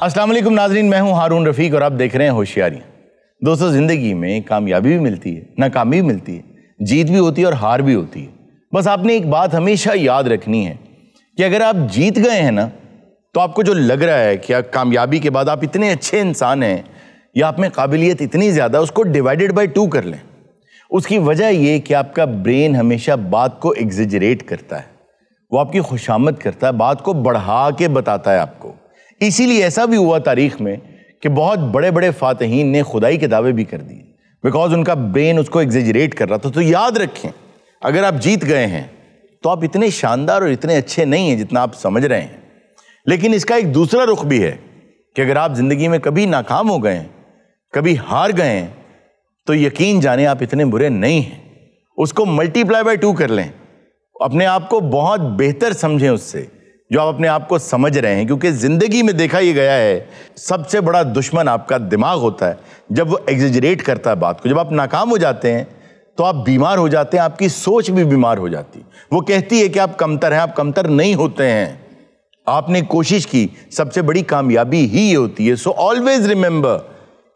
अस्सलाम वालेकुम नाज़रीन, मैं हूं हारून रफ़ीक और आप देख रहे हैं होशियारियां। दोस्तों, ज़िंदगी में कामयाबी भी मिलती है, नाकामी भी मिलती है, जीत भी होती है और हार भी होती है। बस आपने एक बात हमेशा याद रखनी है कि अगर आप जीत गए हैं ना, तो आपको जो लग रहा है कि कामयाबी के बाद आप इतने अच्छे इंसान हैं या आप में काबिलियत इतनी ज़्यादा, उसको डिवाइडेड बाय 2 कर लें। उसकी वजह ये कि आपका ब्रेन हमेशा बात को एग्जेजरेट करता है, वो आपकी खुशामद करता है, बात को बढ़ा के बताता है आपको। इसीलिए ऐसा भी हुआ तारीख में कि बहुत बड़े बड़े फातहीन ने खुदाई के दावे भी कर दिए, बिकॉज उनका ब्रेन उसको एग्जेजरेट कर रहा था। तो याद रखें, अगर आप जीत गए हैं तो आप इतने शानदार और इतने अच्छे नहीं हैं जितना आप समझ रहे हैं। लेकिन इसका एक दूसरा रुख भी है कि अगर आप जिंदगी में कभी नाकाम हो गए हैं, कभी हार गए हैं, तो यकीन जाने आप इतने बुरे नहीं हैं। उसको मल्टीप्लाई बाय 2 कर लें, अपने आप को बहुत बेहतर समझें उससे जो आप अपने आप को समझ रहे हैं। क्योंकि जिंदगी में देखा ये गया है, सबसे बड़ा दुश्मन आपका दिमाग होता है जब वो एग्जेजरेट करता है बात को। जब आप नाकाम हो जाते हैं तो आप बीमार हो जाते हैं, आपकी सोच भी बीमार हो जाती है। वो कहती है कि आप कमतर हैं, आप कमतर नहीं होते हैं, आपने कोशिश की, सबसे बड़ी कामयाबी ही ये होती है। सो ऑलवेज रिमेंबर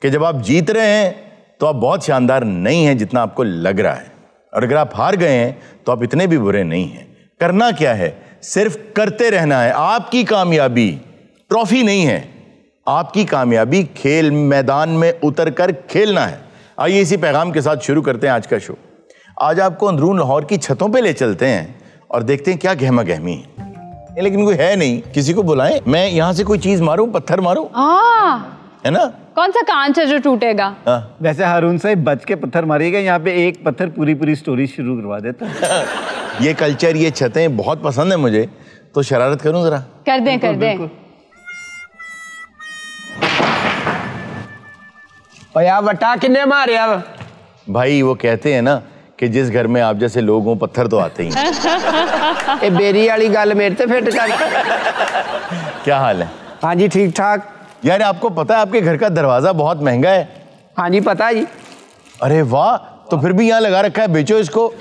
कि जब आप जीत रहे हैं तो आप बहुत शानदार नहीं हैं जितना आपको लग रहा है, और अगर आप हार गए हैं तो आप इतने भी बुरे नहीं हैं। करना क्या है, सिर्फ करते रहना है। आपकी कामयाबी ट्रॉफी नहीं है, आपकी कामयाबी खेल मैदान में उतरकर खेलना है। आइए इसी पैगाम के साथ शुरू करते हैं आज का शो। आज आपको अंदरून लाहौर की छतों पे ले चलते हैं और देखते हैं क्या गहमा गहमी है। लेकिन कोई है नहीं, किसी को बुलाएं। मैं यहाँ से कोई चीज मारूं, पत्थर मारूं? है ना? कौन सा कांच है जो टूटेगा? वैसे हारून साहब बच के पत्थर मारिएगा, यहाँ पे एक पत्थर पूरी स्टोरी शुरू करवा देता है। ये कल्चर, ये छतें बहुत पसंद है मुझे, तो शरारत करूं जरा? कर दें। वटा किन्ने मारे अब? भाई वो कहते हैं ना कि जिस घर में आप जैसे लोग हों पत्थर तो आते ही हैं। ये बेरी वाली गल मेरे से फिट कर। क्या हाल है? हाँ जी, ठीक ठाक। यार आपको पता है आपके घर का दरवाजा बहुत महंगा है? हाँ जी पता है जी। अरे वाह, तो फिर भी यहाँ लगा रखा है, बेचो इसको,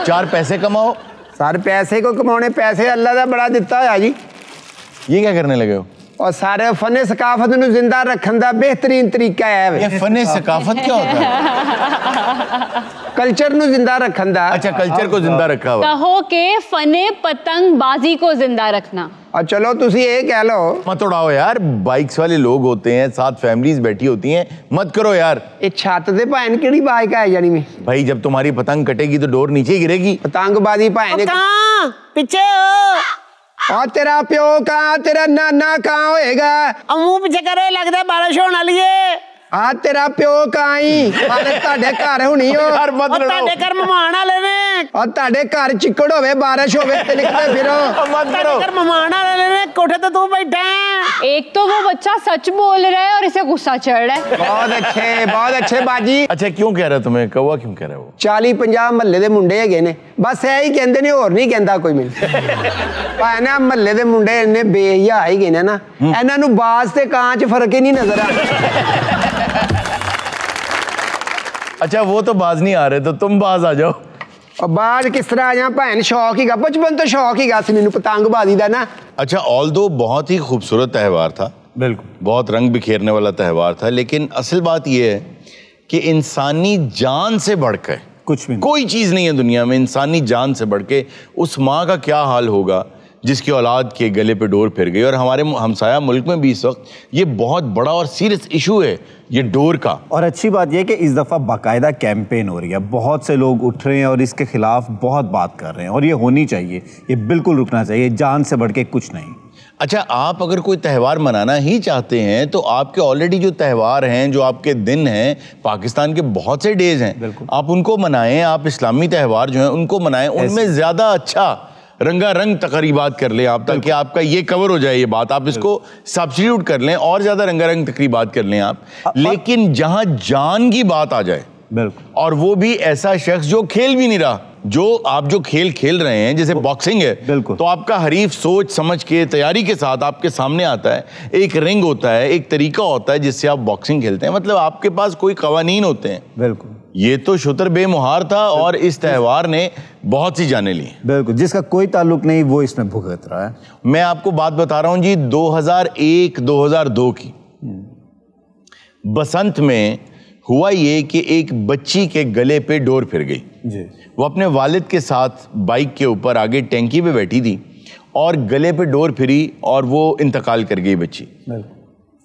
4 पैसे कमाओ। सर पैसे को कमाने पैसे अल्लाह का बड़ा दिता है जी। ये क्या करने लगे हो? और सारे फने सकाफत नूं जिंदा रखने का बेहतरीन तरीका है। ये फने सकाफत क्या होता है? कल्चर नूं जिंदा रखने का। अच्छा, कल्चर को जिंदा रखा हुआ। कहो के फने पतंगबाजी को जिंदा रखना। और चलो तुसी ये कह लो। मत उड़ाओ यार, बाइक्स वाले लोग होते हैं, साथ फैमिलीज बैठी होती हैं, मत करो यार। ये छत से भाइन केड़ी बाइक है जानी में? भाई जब तुम्हारी पतंग कटेगी तो डोर नीचे गिरेगी। पतंगबाजी भाइन पीछे और तेरा प्यो कहाँ, तेरा नाना कहाँ होएगा? मुंह पीछे करे, लगता बारिश होने वाली है। हाँ तेरा प्यो कहाँ ही ताडे घर होनी हो। यार मत लड़ो। ताडे घर मेहमान आले ने। और ताडे घर चिक्कड़ होवे, बारिश होवे ते निकले फिरो। मत करो। घर मेहमान आले ने, कोठे तो तू बैठा है। एक तो वो बच्चा सच बोल रहा है और इसे गुस्सा चढ़ रहा है। बहुत अच्छे बाजी। अच्छा क्यों कह रहा है तुम्हें, कौवा क्यों कह रहा है वो? 40-50 महल्ले दे मुंडे हैगे ने, बस यही कहंदे ने, होर नहीं कहंदा कोई मैनूं। भाई ना महल्ले दे मुंडे इन्ने बेहिया ही गए ने ना, इन्हां नूं बाज ते कां च फर्क ही नहीं नजर आता। अच्छा वो तो बाज नहीं आ रहे, तो तुम बाज आ जाओ। और बाज किस तरह आ जा भैन, शौक ही गा, बचपन तो शौक ही गा सी मैनूं पतंगबाजी दा ना। अच्छा, ऑल्दो बहुत ही खूबसूरत त्यौहार था, बिल्कुल बहुत रंग बिखेरने वाला त्यौहार था, लेकिन असल बात यह है कि इंसानी जान से बढ़कर कुछ भी कोई चीज़ नहीं है दुनिया में। इंसानी जान से बढ़ के उस माँ का क्या हाल होगा जिसकी औलाद के गले पे डोर फिर गई। और हमारे हमसाया मुल्क में भी इस वक्त ये बहुत बड़ा और सीरियस इशू है ये डोर का। और अच्छी बात यह कि इस दफ़ा बाकायदा कैंपेन हो रही है, बहुत से लोग उठ रहे हैं और इसके खिलाफ बहुत बात कर रहे हैं, और ये होनी चाहिए, ये बिल्कुल रुकना चाहिए, जान से बढ़ के कुछ नहीं। अच्छा, आप अगर कोई त्यौहार मनाना ही चाहते हैं तो आपके ऑलरेडी जो त्यौहार हैं, जो आपके दिन हैं, पाकिस्तान के बहुत से डेज हैं, आप उनको मनाएं। आप इस्लामी त्यौहार जो हैं उनको मनाएं, उनमें ज़्यादा अच्छा रंगारंग तकरीबात कर लें आप, ताकि आपका ये कवर हो जाए ये बात, आप इसको सब्स्टिट्यूट कर लें और ज़्यादा रंगारंग तकरीबात कर लें आप। लेकिन जहाँ जान की बात आ जाए, बिल्कुल, और वो भी ऐसा शख्स जो खेल भी नहीं रहा, जो आप जो खेल खेल रहे हैं जैसे बॉक्सिंग है, बिल्कुल, तो आपका हरीफ सोच समझ के तैयारी के साथ आपके सामने आता है, एक रिंग होता है, एक तरीका होता है जिससे आप बॉक्सिंग खेलते हैं, मतलब आपके पास कोई कवानीन होते हैं। बिल्कुल, ये तो शुतर बेमुहार था और इस त्यौहार ने बहुत सी जानें ली। बिल्कुल, जिसका कोई ताल्लुक नहीं वो इसमें भुगत रहा है। मैं आपको बात बता रहा हूं जी 2001-2002 की। बसंत में हुआ ये कि एक बच्ची के गले पे डोर फिर गई जी। वो अपने वालिद के साथ बाइक के ऊपर आगे टैंकी पे बैठी थी और गले पे डोर फिरी और वो इंतकाल कर गई बच्ची।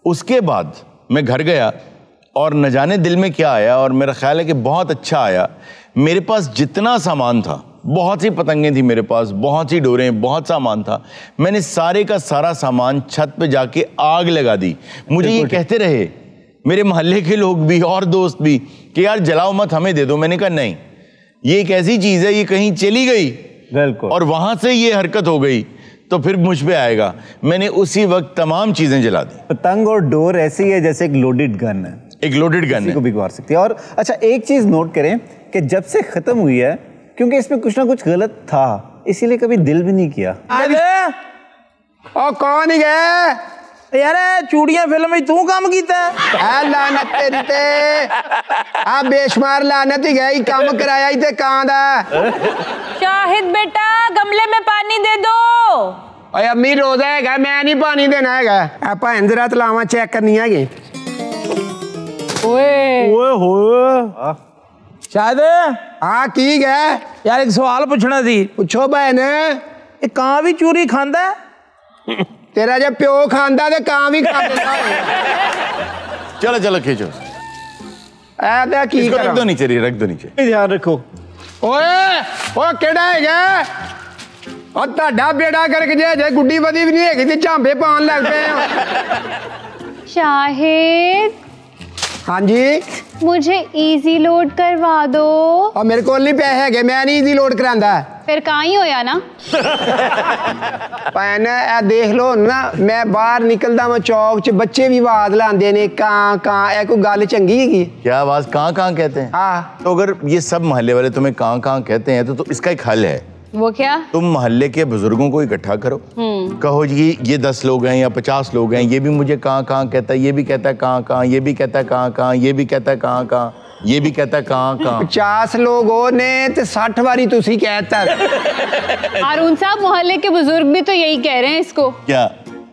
उसके बाद मैं घर गया और न जाने दिल में क्या आया, और मेरा ख्याल है कि बहुत अच्छा आया। मेरे पास जितना सामान था, बहुत सी पतंगें थी मेरे पास, बहुत सी डोरें, बहुत सामान था, मैंने सारे का सारा सामान छत पे जाके आग लगा दी। मुझे ये कहते रहे मेरे मोहल्ले के लोग भी और दोस्त भी कि यार जलाओ मत, हमें दे दो। मैंने कहा नहीं, ये एक ऐसी चीज़ है, ये कहीं चली गई बिल्कुल और वहाँ से ये हरकत हो गई तो फिर मुझ पे आएगा। मैंने उसी वक्त तमाम चीज़ें जला दी। पतंग और डोर ऐसी है जैसे एक लोडेड गन है, एक लोडेड गन किसी है। को भी मार सकती है। और अच्छा, एक चीज नोट करें कि जब से खत्म हुई है, क्योंकि इसमें कुछ ना कुछ गलत था, इसीलिए कभी दिल भी नहीं किया। ओ कौन ही गए यार चूड़ियां फिल्म में तू काम कीता ऐ लानत तेरी ते आ बेशुमार लानत ही गई, काम कराया ही ते कां दा। शाहिद बेटा गमले में पानी दे दो। ओए अम्मी रोजा है, मैं नहीं पानी देना है। आ भैन जरा तलावा चेक करनी है। ओए होए शायद हाँ की गए यार एक सवाल पूछना सी। पूछो भैन। ये कां भी चूरी खांदा है? तेरा जब प्यो खांदा ते कां भी खांदा। चलो चलो खींचो, ऐ ते की इसको रख करा दो नीचे, रख दो नीचे। ध्यान रखो। ओए ओ केड़ा हैगा ओ ਤੁਹਾਡਾ बेड़ा करके जे गुड्डी बदी भी नहीं हैगी ते झांबे पान लग पे। शाहिद हाँ जी, मुझे इजी लोड करवा दो। और मेरे को नहीं पैसे हैगे, मैं नहीं इजी लोड करांदा। फिर कहाँ ही होया ना। भैन ए देख लो ना, मैं बाहर निकलदा मैं चौक च बच्चे भी आवाज लांदे ने कां कां। ए कोई गल चंगी है? क्या आवाज कहाँ कहाँ कहते हैं? हाँ। तो अगर ये सब मोहल्ले वाले तुम्हें कहाँ कहाँ कहते हैं तो इसका एक हल है। वो क्या? तुम मोहल्ले के बुजुर्गों को इकट्ठा करो, कहो जी ये 10 लोग हैं या 50 लोग हैं, ये भी मुझे कहाँ कहाँ कहता है, ये भी कहता है कहाँ कहाँ, ये भी कहता है कहाँ कहाँ, ये भी कहता है कहाँ कहाँ, ये भी कहता है कहाँ कहाँ। 50 लोग हो ने ते 60 बारी तुसी कहता। हारून साहब मोहल्ले के बुजुर्ग भी तो यही कह रहे हैं इसको। क्या?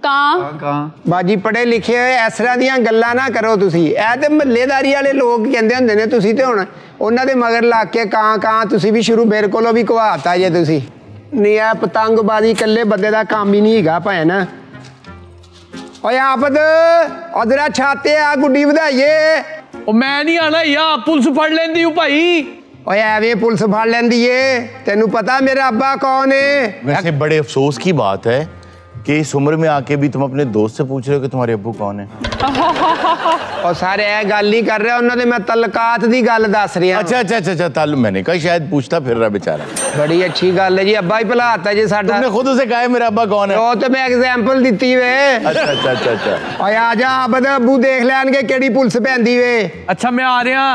कहाँ? बाजी पढ़े लिखे होए इस तरह दियां गल्लां ना करो तुसी। ए ते महल्लेदारी वाले लोग कहंदे हुंदे ने, तुसी ते हुण ਉਹਨਾਂ ਦੇ ਮਗਰ ਲੱਗ ਕੇ ਕਾਂ ਕਾਂ ਤੁਸੀਂ ਵੀ ਸ਼ੁਰੂ ਮੇਰੇ ਕੋਲੋਂ ਵੀ ਘਵਾਤਾ ਜੇ ਤੁਸੀਂ। ਨਹੀਂ ਆ ਪਤੰਗਬਾਜ਼ੀ ਇਕੱਲੇ ਬੰਦੇ ਦਾ ਕੰਮ ਹੀ ਨਹੀਂ ਹੈਗਾ ਭੈਣ। ਓਏ ਆਪਦ ਉਧਰਾ ਛਾਤੇ ਆ ਗੁੱਡੀ ਵਧਾਈਏ। ਉਹ ਮੈਂ ਨਹੀਂ ਆਣਾ ਯਾ ਪੁਲਿਸ ਫੜ ਲੈਂਦੀ ਹੂੰ ਭਾਈ। ਓਏ ਐਵੇਂ ਪੁਲਿਸ ਫੜ ਲੈਂਦੀ ਏ, ਤੈਨੂੰ ਪਤਾ ਮੇਰਾ ਅੱਬਾ ਕੌन है? वैसे बड़े अफसोस की बात है कि इस उम्र में आके भी तुम अपने दोस्त से पूछ रहे हो कि तुम्हारे अब्बू कौन है। और सारे ए गल ही कर रहे उन्होंने, मैं तलकात दी गल दस रहा। अच्छा अच्छा अच्छा अच्छा, ताल्लुक मैंने कहा शायद पूछता फिर रहा बेचारा। बड़ी अच्छी गल है जी, अब्बा ही भुलाता जी साडा। तुमने खुद उसे कहा है मेरा अब्बा कौन है? वो तो मैं एग्जांपल दिती वे। अच्छा अच्छा अच्छा अच्छा। ओए आ जा अब्बा अब्बू देख लैनगे केड़ी पुलिस पैंदी वे। अच्छा मैं आ रहा।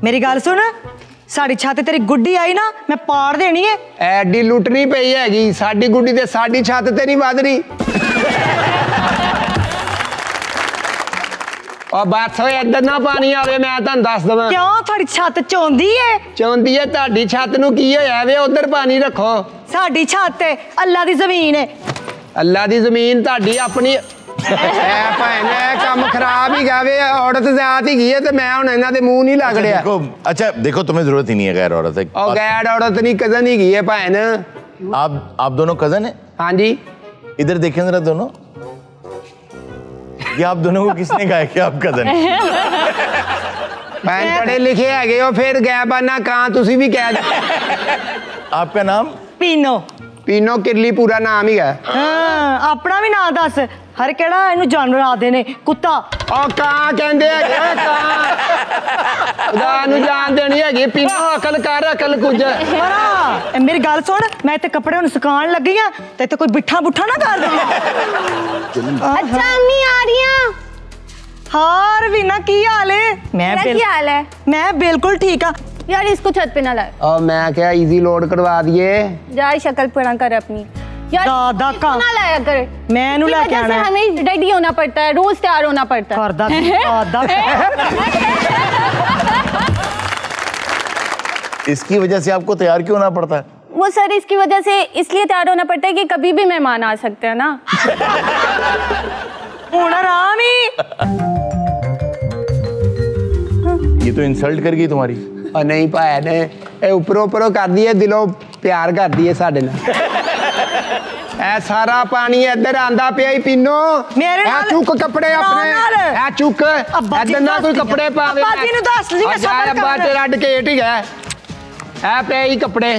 मेरी गल सुन, साड़ी छत तेरी गुड्डी आई ना, मैं पाड़ देनी है। एडी लुटनी पई हैगी, साडी गुड्डी ते साडी छत ते नहीं वध रही। और बात होए इधर ना पानी आवे, मैं तुहानू दस दवां। क्यों थोड़ी छत चौंदी है? चौंदी है ताडी छत नू की होया वे, उधर पानी रखो। साड़ी छत है अल्लाह दी जमीन है। अल्लाह दी जमीन ताडी अपनी। काम खराब ही गया वे, औरत जात ही गई है, तो मैं हुण इन्हां दे मुंह नहीं लग रहा। अच्छा देखो तुम्हें जरूरत ही नहीं है गैर औरत है। और गैर औरत नहीं, कजन ही गई है भैन। आप दोनों कजन हैं? हाँ जी। इधर देखें जरा दोनों, ये आप दोनों को किसने कहा कि आप कजन हैं? भैन पढ़े लिखे है हो, फिर गैबाना कहाँ तुसी भी कह दो। आपका नाम? पीनो। पीनो किरली पूरा नाम ही है। हाँ, अपना भी ना दस। हर केड़ा इनू जानवर आते ने, कुत्ता। और कहाँ कहंदे है खुदा नू जान देनी है। पीनो अकल कर, अकल कुछ। बड़ा मेरी गल सुन, मैं इत्थे कपड़े हुण सुकान लगी हां, ते इत्थे कोई बिठा बुठा ना कर दे। अच्छा अम्मी आ रही हैं। हार वीना की हाल है? मेरा क्या हाल है? मैं बिल्कुल ठीक हाँ। यार इसको छत पे ना लाए। और मैं क्या इजी लोड करवा दिए। यार शक्ल पुराना कर अपनी। यार दादा इसको का ना लाया कर। मैं इन्हू इसकी लेके वजह से आना है। हमें रेडी होना पड़ता है, रोज तैयार होना पड़ता है। करदा इसकी वजह से आपको तैयार क्यों होना पड़ता है? वो सर इसकी वजह से इसलिए तैयार होना पड़ता है कि कभी भी मेहमान आ सकते हैं ना। हुण आराम ही। ये तो इंसल्ट कर गई तुम्हारी। और नहीं भैन ये उपरों उपरों कर दिए, दिलों प्यार कर दिए साडे नाल। ए सारा पानी इधर आंदा पिया ही पीनो। मेरे ए नाल- चुक कपड़े अपने। नाल। ए चुक अब्बा जी इधर ना कोई दस कपड़े पावे। अब्बा जी नु दस दी मैं सबर कर। अब्बा तेरा डकेट ही है। ए पे ही कपड़े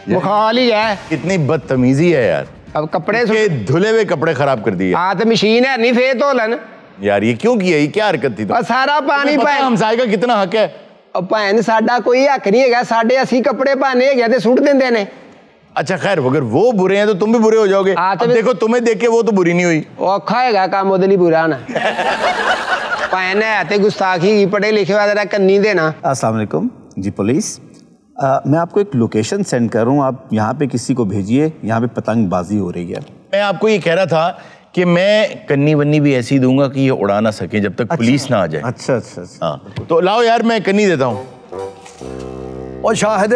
बुखार ही है। कितनी बदतमीजी है यार। अब कपड़े के धुले हुए कपड़े खराब कर दिए। हाँ तो मशीन है नहीं फेर धोलन। यार ये क्यों किया? ये क्या हरकत थी? और सारा पानी भैन हमसाए का कितना हक है? भैन साडा कोई हक नहीं है। साडे असी कपड़े पाने है ते सुट देंदे ने। अच्छा खैर, अगर वो बुरे हैं तो तुम भी बुरे हो जाओगे। हाँ, तो अब देखो तुम्हें देख के वो तो बुरी नहीं हुई। औखा है काम ओदे लिए बुरा ना। भैन है ते गुस्ताखी की, पढ़े लिखे हुआ जरा कन्नी देना। अस्सलाम वालेकुम जी पुलिस। मैं आपको एक लोकेशन सेंड कर रहा हूँ, आप यहाँ पे किसी को भेजिए। यहाँ पे पतंगबाजी हो रही है। मैं आपको ये कह रहा था कि मैं कन्नी वन्नी भी ऐसी दूंगा कि ये उड़ा ना सके जब तक पुलिस ना आ जाए। अच्छा अच्छा अच्छा। हाँ तो लाओ यार, मैं कन्नी देता हूँ। ਉਹ ਸ਼ਾਹਿਦ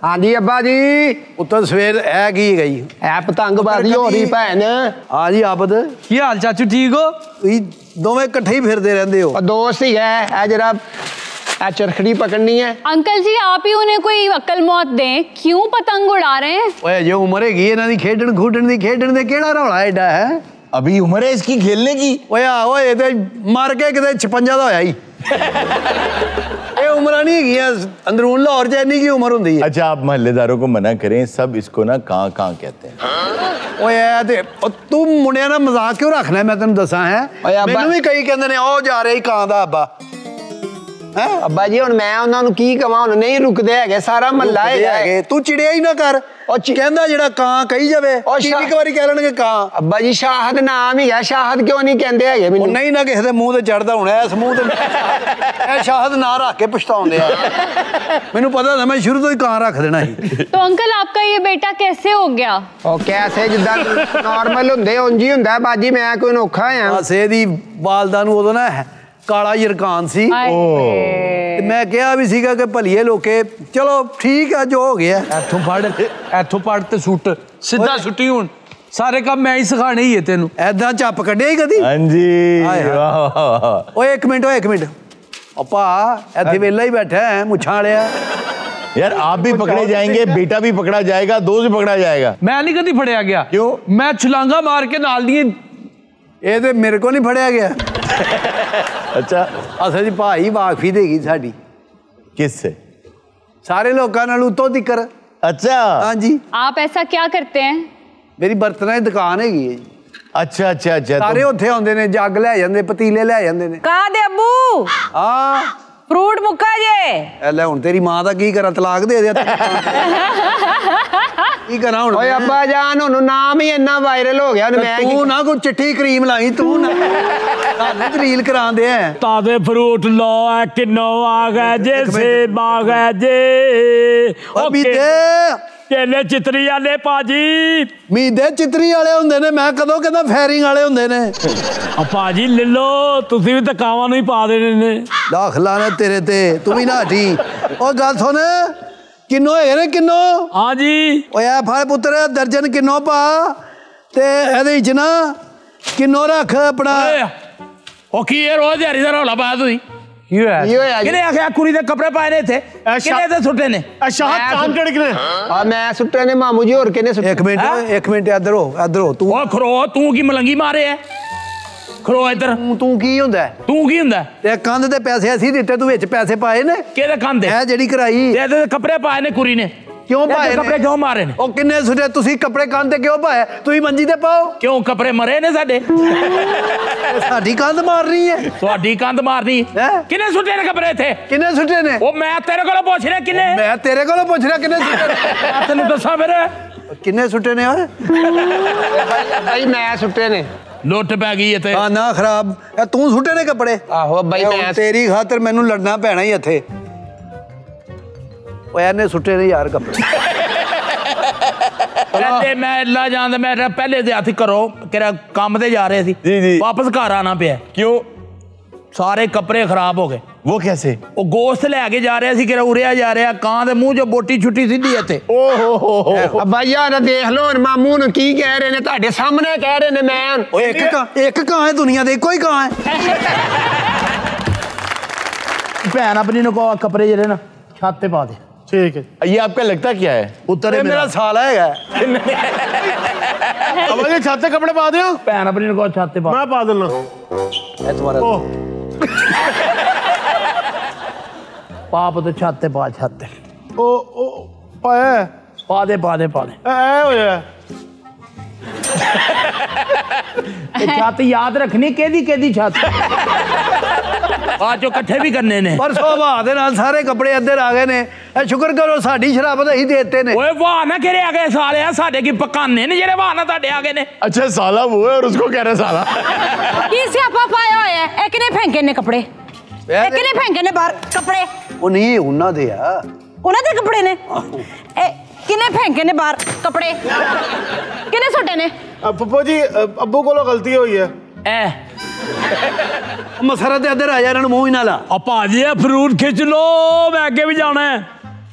हाँ जी अब्बा जी। ਉੱਤਰ ਸਵੇਰ ਇਹ ਕੀ ਗਈ है पतंगबाजी हो रही भैन। ਹਾਂ ਜੀ ਆਬਦ ਕੀ ਹਾਲ ਚਾਚੂ ਠੀਕ ਹੋ? ਤੁਸੀਂ ਦੋਵੇਂ ਇਕੱਠੇ ਹੀ ਫਿਰਦੇ ਰਹਿੰਦੇ ਹੋ। और दोस्त ही है ए जरा ए चरखड़ी पकड़नी है। अंकल जी आप ही उन्हें कोई अक्ल मौत दें, क्यों पतंग उड़ा रहे हैं? ਓਏ ਜੇ ਉਮਰ ਹੈਗੀ ਇਹਨਾਂ ਦੀ ਖੇਡਣ ਖੂਡਣ ਦੇ ਕਿਹੜਾ ਰੌਲਾ ਐਡਾ ਹੈ। अभी उम्र है इसकी खेलने की। ਓਏ ਆਹੋ ਇਹ ਤੇ ਮਰ ਕੇ ਕਿਤੇ 56 ਦਾ ਹੋਇਆ ਹੀ। ਇਹ ਉਮਰਾਂ ਨਹੀਂ ਹੈਗੀਆਂ ਅੰਦਰੂਨ ਲਾਹੌਰ ਚ ਇੰਨੀ ਕੀ ਉਮਰ ਹੁੰਦੀ ਹੈ। अच्छा आप मोहल्लेदारों को मना करें, सब इसको ना कहाँ कहाँ कहते हैं। ਓਏ ਇਹ ਤੇ ਤੂੰ ਮੁੰਡਿਆਂ ਨਾਲ ਮਜ਼ਾਕ ਕਿਉਂ ਰੱਖਣਾ ਮੈਂ ਤੈਨੂੰ ਦੱਸਾਂ ਹੈ। ਓਏ ਅੱਬਾ- ਮੈਨੂੰ ਵੀ ਕਈ ਕਹਿੰਦੇ ਨੇ ਉਹ ਜਾ ਰਿਹਾ ਹੀ ਕਾਂ ਦਾ ਅੱਬਾ। ਹੈ अब्बा जी हुण मैं उन्हां नूं की कवां, हुण नहीं रुकदे हैगे, सारा महल्ला है। ਤੂੰ ਚਿੜਿਆ ਹੀ ਨਾ ਕਰ। ਉਹ ਕਹਿੰਦਾ ਜਿਹੜਾ ਕਾਂ ਕਹੀ ਜਾਵੇ ਕਿੰਨੀ ਕੁ ਵਾਰੀ ਕਹਿ ਲੈਣਗੇ ਕਾਂ। अब्बा जी शाहद नाम ही है, शाहद क्यों नहीं कहंदे हैगे ਉਹ मैनूं? ਨਹੀਂ ਨਾ ਕਿਸੇ ਦੇ ਮੂੰਹ ਤੇ ਚੜਦਾ ਹੁਣ ਇਸ ਮੂੰਹ ਤੇ ਇਹ ਸ਼ਾਹਦ ਨਾ ਰੱਖ ਕੇ ਪਛਤਾਉਂਦੇ ਆ। ਮੈਨੂੰ ਪਤਾ था मैं शुरू ਤੋਂ ਹੀ ਕਾਂ ਰੱਖ ਦੇਣਾ ਸੀ। तो अंकल आपका ये बेटा कैसे हो गया? ਉਹ कैसे जिद्दां नॉर्मल हुंदे उंज ही हुंदा बाजी, मैं कोई नोखा आ। ਆਸੇ ਦੀ ਵਾਲਦਾ ਨੂੰ ਉਦੋਂ ਨਾ ਕਾਲਾ ਯਰਕਾਨ ਸੀ। ਤੇ ਮੈਂ ਕਿਹਾ ਵੀ ਸੀਗਾ ਕਿ ਭਲੀਏ ਲੋਕੇ ਚਲੋ ਠੀਕ ਆ ਜੋ ਹੋ ਗਿਆ। ਇੱਥੋਂ ਪੜ ਤੇ ਸੁੱਟ ਸਿੱਧਾ ਸੁੱਟੀ ਹੁਣ ਸਾਰੇ ਕੰਮ ਮੈਂ ਹੀ ਸਿਖਾਣੇ ਹੀ ਹੈ ਤੈਨੂੰ। ਐਦਾਂ ਚੱਪ ਕੱਢਿਆ ਹੀ ਕਦੀ। हाँ जी हाय, हाय। वाह, वाह, वाह। ਓਏ ਇੱਕ ਮਿੰਟ ਆਪਾ ਇੱਥੇ ਵੇਲਾ ਹੀ ਬੈਠਾ ਹੈ ਮੁੱਛਾਂ ਵਾਲਿਆ। यार आप भी पकड़े जाएंगे, बेटा भी पकड़ा जाएगा, दोस्त भी पकड़ा जाएगा। ਮੈਂ ਨਹੀਂ ਕਦੀ ਫੜਿਆ ਗਿਆ। क्यों? ਮੈਂ ਛਲਾਂਗਾ ਮਾਰ ਕੇ ਨਾਲ ਦੀ ਇਹ ਤੇ ਮੇਰੇ ਕੋਲ ਨਹੀਂ ਫੜਿਆ ਗਿਆ। अच्छा ਅਸਲ 'ਚ ਭਾਈ ਵਾਕਫੀ ਦੇਗੀ ਸਾਡੀ किससे? ਸਾਰੇ ਲੋਕਾਂ ਨਾਲ ਉਤੋਂ ਤਿੱਕਰ। अच्छा ਹਾਂਜੀ आप ऐसा क्या करते हैं? ਮੇਰੀ ਬਰਤਨਾਂ ਦੀ ਦੁਕਾਨ ਹੈਗੀ ਹੈ ਜੀ। अच्छा अच्छा अच्छा ਸਾਰੇ तो ਉੱਥੇ ਆਉਂਦੇ ਨੇ, ਜੱਗ ਲੈ ਜਾਂਦੇ, ਪਤੀਲੇ ਲੈ ਜਾਂਦੇ ਨੇ। ਕਾ ਦੇ ਅੱਬੂ ਹਾਂ ਫਰੂਟ ਮੁੱਕਾ ਜੇ। ਇਹ ਲੈ ਹੁਣ ਤੇਰੀ ਮਾਂ ਦਾ ਕੀ ਕਰਾਂ, ਤਲਾਕ ਦੇ ਦਿਆ ਕੀ ਕਰਾਂ ਹੁਣ ਓਏ अब्बा जान हुण नाम ही इन्ना वायरल हो गया, हुण मैं की ਤੂੰ ਨਾ ਕੋਈ ਚਿੱਟੀ ਕਰੀਮ ਲਾਈ ਤੂੰ ਨਾ ਸਾਨੂੰ ਦਲੀਲ ਕਰਾਉਂਦੇ ਆ। ਤਾਜ਼ੇ ਫਰੂਟ ਲੋ ਐ ਕਿੰਨੋ ਆ ਗਏ ਜੇ ਸੇਬ ਆ ਗਏ ਜੇ ਓ ਮੀਦੇ ਕੇਲੇ ਚਿਤਰੀ ਵਾਲੇ ਭਾਜੀ। ਮੀਦੇ ਚਿੱਤਰੀ ਵਾਲੇ ਹੁੰਦੇ ਨੇ, ਮੈਂ ਕਦੋਂ ਕਹਿੰਦਾ ਫੈਰਿੰਗ ਵਾਲੇ ਹੁੰਦੇ ਨੇ। ਆ ਭਾਜੀ ਲੈ ਲੋ, ਤੁਸੀਂ ਵੀ ਤਾਂ ਕਾਵਾਂ ਨੂੰ ਹੀ ਪਾ ਦੇਣੇ ਨੇ। ਲੱਖ ਲਾਣੇ ਤੇਰੇ ਤੇ, ਤੂੰ ਵੀ ਨਾ ਹਟੀ। ਓ ਗੱਲ ਸੁਣ, ਕਿੰਨੋ ਹੈਗੇ ਨੇ ਕਿੰਨੋ? ਹਾਂ ਜੀ ਓਏ ਆ ਫੜ ਪੁੱਤਰ ਦਰਜਨ ਕਿੰਨੋ ਪਾ ਤੇ ਇਹਦੇ ਵਿੱਚ ਨਾ ਕਿੰਨੋ ਰੱਖ ਆਪਣਾ। ਉਹ ਕੀ ਇਹ ਰੋਜ਼ ਦਿਹਾੜੀ ਦਾ ਰੌਲਾ ਪਾਇਆ ਤੁਸੀਂ? ਕੀ ਹੋਇਆ? ਕੀ ਹੋਇਆ ਜੀ? ਕਿਹਨੇ ਆਖਿਆ ਕੁੜੀ ਦੇ ਕੱਪੜੇ ਪਾਏ ਨੇ ਇੱਥੇ? ਕਿਹਨੇ ਤੇ ਸੁੱਟੇ ਨੇ? मैं सुट्टे ने मामू जी, और किने सुट्टे? ਇੱਕ ਮਿੰਟ ਇੱਧਰ ਹੋ ਤੂੰ। ਉਹ ਖਰੋ ਤੂੰ ਕੀ ਮਲੰਗੀ ਮਾਰੇ ਐ? ਖਰੋ ਇੱਧਰ। ਤੂੰ ਕੀ ਹੁੰਦਾ? ਤੂੰ ਕੀ ਹੁੰਦਾ? ਤੇ ਕੰਧ ਤੇ ਪੈਸੇ ਅਸੀਂ ਦਿੱਤੇ, ਤੂੰ ਵਿੱਚ ਪੈਸੇ ਪਾਏ ਨੇ? ਕਿਹਦੇ ਕੰਦੇ? ਇਹ ਜਿਹੜੀ ਕਰਾਈ ਤੇ ਇਹਦੇ ਕੱਪੜੇ ਪਾਏ ਨੇ ਕੁੜੀ ਨੇ। ਕਿਉਂ ਪਾਏ ਨੇ? ਕੱਪੜੇ ਕਿਉਂ ਮਾਰੇ ਨੇ? ਉਹ ਕਿੰਨੇ ਸੁੱਟੇ ਤੁਸੀਂ ਕੱਪੜੇ ਕੰਧ ਤੇ ਕਿਉਂ ਪਾਏ? ਤੁਸੀਂ ਮੰਜੀ ਤੇ ਪਾਓ। ਕਿਉਂ ਕੱਪੜੇ ਮਰੇ ਨੇ ਸਾਡੇ? ਸਾਡੀ ਕੰਧ ਮਾਰ ਰਹੀ ਹੈ। ਤੁਹਾਡੀ ਕੰਧ ਮਾਰਨੀ। ਹੈਂ? ਕਿਹਨੇ ਸੁੱਟੇ ਨੇ ਕੱਪੜੇ ਇੱਥੇ? ਕਿੰਨੇ ਸੁੱਟੇ ਨੇ? ਉਹ ਮੈਂ ਤੇਰੇ ਕੋਲੋਂ ਪੁੱਛ ਰਿਹਾ ਕਿੰਨੇ। ਮੈਂ ਤੇਰੇ ਕੋਲੋਂ ਪੁੱਛ ਰਿਹਾ ਕਿੰਨੇ ਸੁੱਟੇ ਨੇ। ਮੈਂ ਤੈਨੂੰ ਦੱਸਾਂ ਫਿਰ। ਕਿੰਨੇ ਸੁੱਟੇ ਨੇ ਓਏ? भाई मैं सुट्टे ने। ਲੁੱਟ ਪੈ ਗਈ ਇੱਥੇ। ਹਾਂ ਨਾ ਖਰਾਬ, ਇਹ ਤੂੰ ਸੁੱਟੇ ਨੇ ਕੱਪੜੇ? आहो भाई ਇਹ ਹੁਣ मैं ਤੇਰੀ ਖਾਤਰ ਮੈਨੂੰ ਲੜਨਾ ਪੈਣਾ ਹੀ ਇੱਥੇ। ਇਹਨੇ ਸੁੱਟੇ ਨੇ ਯਾਰ ਕੱਪੜੇ ਕਹਿੰਦੇ ਮੈਂ ਲਾ ਜਾਂਦਾ ਮੈਂ ਪਹਿਲੇ ਦੇ ਹੱਥ ਕਰੋ ਕਿਹੜਾ ਕੰਮ ਤੇ ਜਾ ਰਹੇ ਸੀ जी ਵਾਪਸ ਘਰ ਆਣਾ ਪਿਆ क्यों ਸਾਰੇ ਕੱਪੜੇ ਖਰਾਬ ਹੋ ਗਏ वो कैसे ਉਹ ਗੋਸ਼ਤ ਲੈ ਕੇ ਜਾ ਰਿਹਾ ਸੀ ਕਿਹੜਾ ਉਰਿਆ ਜਾ ਰਿਹਾ ਕਾਂ ਦੇ ਮੂੰਹ 'ਚੋਂ ਬੋਟੀ ਛੁੱਟੀ ਸਿੱਧੀ ਇੱਥੇ ओहो ਅੱਬਾ ਯਾਰ ਦੇਖ ਲਓ ਹੁਣ ਮਾਮੂ ਨੂੰ ਕੀ ਕਹਿ ਰਹੇ ਨੇ ਤੁਹਾਡੇ ਸਾਹਮਣੇ ਕਹਿ ਰਹੇ ਨੇ ਮੈਂ ਓਏ ਇੱਕ ਕਾਂ ਹੈ ਦੁਨੀਆ ਦੇ ਇੱਕੋ ਹੀ ਕਾਂ ਹੈ ਭੈਣ ਆਪਣੀ ਨੂੰ ਕਹੋ ਕੱਪੜੇ ਜਿਹੜੇ ਨਾ ਛੱਤ ਤੇ ਪਾ ਦੇ ਠੀਕ ਹੈ ये आपका लगता क्या है ਉੱਤਰ ਇਹ ਮੇਰਾ ਸਾਲਾ ਹੈਗਾ अब ये छाते कपड़े पा दियो ਭੈਣ ਆਪਣੀ ਨੂੰ ਕਹੋ ਛੱਤ ਤੇ ਪਾ मैं पा देना ਇਹ ਤੁਹਾਡਾ ਪਾਪ ਤੇ ਛੱਤ ਤੇ ਪਾ ਛੱਤ ਤੇ ओ ओ पाया है ਪਾ ਦੇ ਪਾ ਦੇ ਪਾ ਦੇ ए होया ਇਹ ਛੱਤ ਯਾਦ ਰੱਖਣੀ ਕਿਹਦੀ ਛੱਤ ਆ ਜੋ ਇਕੱਠੇ ਵੀ ਕਰਨੇ ਨੇ ਪਰ ਸੁਭਾਅ ਦੇ ਨਾਲ ਸਾਰੇ ਕੱਪੜੇ ਇੱਧਰ ਆ ਗਏ ਨੇ ਇਹ ਸ਼ੁਕਰ ਕਰੋ ਸਾਡੀ ਸ਼ਰਾਬਤ ਅਸੀਂ ਦੇ ਦਿੱਤੇ ਨੇ ਓਏ ਵਾਹ ਨਾ ਕਿਹੜੇ ਆ ਗਏ ਸਾਲਿਆ ਸਾਡੇ ਕੀ ਪਕਾਨੇ ਨੇ ਜਿਹੜੇ ਵਾਹ ਨਾ ਤੁਹਾਡੇ ਆ ਗਏ ਨੇ अच्छा साला वो है और उसको कह रहे साला ਕੀ ਸਿਆਪਾ ਪਾਇਆ ਹੋਇਆ ਹੈ? ਇਹ ਕਿਨੇ ਫੈਂਕੇ ਨੇ ਕੱਪੜੇ ਇਹ ਕਿਨੇ ਫੈਂਕੇ ਨੇ ਬਾਹਰ ਕੱਪੜੇ ਉਹ ਨਹੀਂ ਉਹਨਾਂ ਦੇ ਆ ਉਹਨਾਂ ਦੇ ਕੱਪੜੇ ਨੇ ਇਹ ਕਿਨੇ ਫੈਂਕੇ ਨੇ ਬਾਹਰ ਕੱਪੜੇ ਕਿਨੇ ਸੁੱਟੇ ਨੇ पप्पू जी अब्बू को गलती हुई है ਐ ਮਸਰਾ ਤੇ ਇੱਧਰ ਆ ਜਾ ਇਹਨਾਂ ਨੂੰ ਮੂੰਹ ਹੀ ਨਾ ਲਾ ਆ ਭਾਜੀ ਇਹ ਫਰੂਟ ਖਿੱਚ ਲੋ ਮੈਂ ਅੱਗੇ ਵੀ ਜਾਣਾ ਹੈ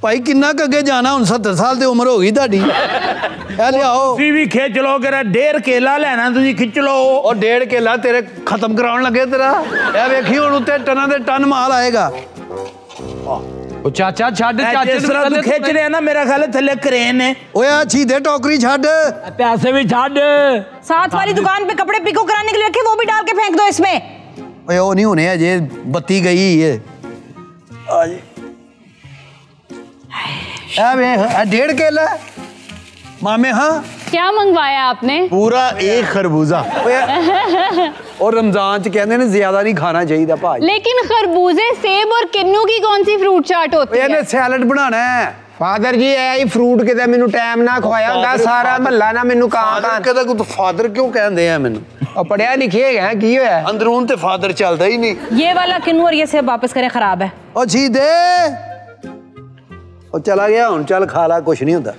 ਭਾਈ ਕਿੰਨਾ ਕੁ ਅੱਗੇ ਜਾਣਾ ਹੁਣ 70 ਸਾਲ ਦੀ ਉਮਰ ਹੋ ਗਈ ਤੁਹਾਡੀ ਇਹ ਲਿਆਓ ਤੁਸੀਂ ਵੀ ਖਿੱਚ ਲੋ ਕਿਹੜਾ 1.5 ਕੇਲਾ ਲੈਣਾ ਤੁਸੀਂ ਖਿੱਚ ਲੋ ਉਹ 1.5 ਕਿੱਲਾ ਤੇਰੇ ਖਤਮ ਕਰਾਉਣ ਲੱਗੇ ਤੇਰਾ ਇਹ ਵੇਖੀ ਹੁਣ ਉੱਤੇ ਟਨਾਂ ਦੇ ਟਨ ਮਾਲ ਆਏਗਾ ਉਹ ਚਾਚਾ ਛੱਡ ਜਿਸ ਤਰ੍ਹਾਂ ਤੂੰ ਖਿੱਚ ਰਿਹਾ ਨਾ ਮੇਰਾ ਖਿਆਲ ਹੈ ਥੱਲੇ ਕਰੇਨ ਨੇ ਓਏ ਆ ਛੀਦੇ ਟੋਕਰੀ ਛੱਡ ਪੈਸੇ भी ਛੱਡ साथ वाली दुकान पे कपड़े पिको कराने के लिए रखे वो भी डाल के फेंक दो इसमें ਓਏ ਉਹ ਨਹੀਂ ਹੋਣੇ ਅਜੇ ਬੱਤੀ ਗਈ ਏ ਆ ਜੀ ਆ ਵੇਖ ਆ 1.5 ਕਿੱਲਾ ਮਾਮੇ ਹਾਂ क्या मंगवाया आपने पूरा एक खरबूजा और रमजान च कहते हैं ज्यादा नहीं खाना चाहिए भाई लेकिन खरबूजे सेब और किन्नू की कौन सी फ्रूट चाट होती है ਇਹਨੇ ਸੈਲਡ ਬਣਾਣਾ ਹੈ ਫਾਦਰ ਜੀ ਇਹ ਹੀ ਫਰੂਟ ਕਿਤੇ ਮੈਨੂੰ ਟਾਈਮ ਨਾ ਖਵਾਇਆ ਹੁੰਦਾ ਸਾਰਾ ਮਹੱਲਾ ਨਾ ਮੈਨੂੰ ਕਾਂ ਕਾਂ ਕਦਾ ਕੋ ਫਾਦਰ ਕਿਉਂ ਕਹਿੰਦੇ ਆ ਮੈਨੂੰ ਉਹ ਪੜਿਆ ਲਿਖਿਆ ਹੈਗਾ ਕੀ ਹੋਇਆ ਅੰਦਰੂਨ ਤੇ ਫਾਦਰ ਚੱਲਦਾ ਹੀ ਨਹੀਂ ये वाला किन्नू और ये सेब वापस करें खराब है ਉਹ ਜੀ ਦੇ ਉਹ ਚਲਾ ਗਿਆ ਹੁਣ ਚੱਲ ਖਾ ਲਾ ਕੁਛ ਨਹੀਂ ਹੁੰਦਾ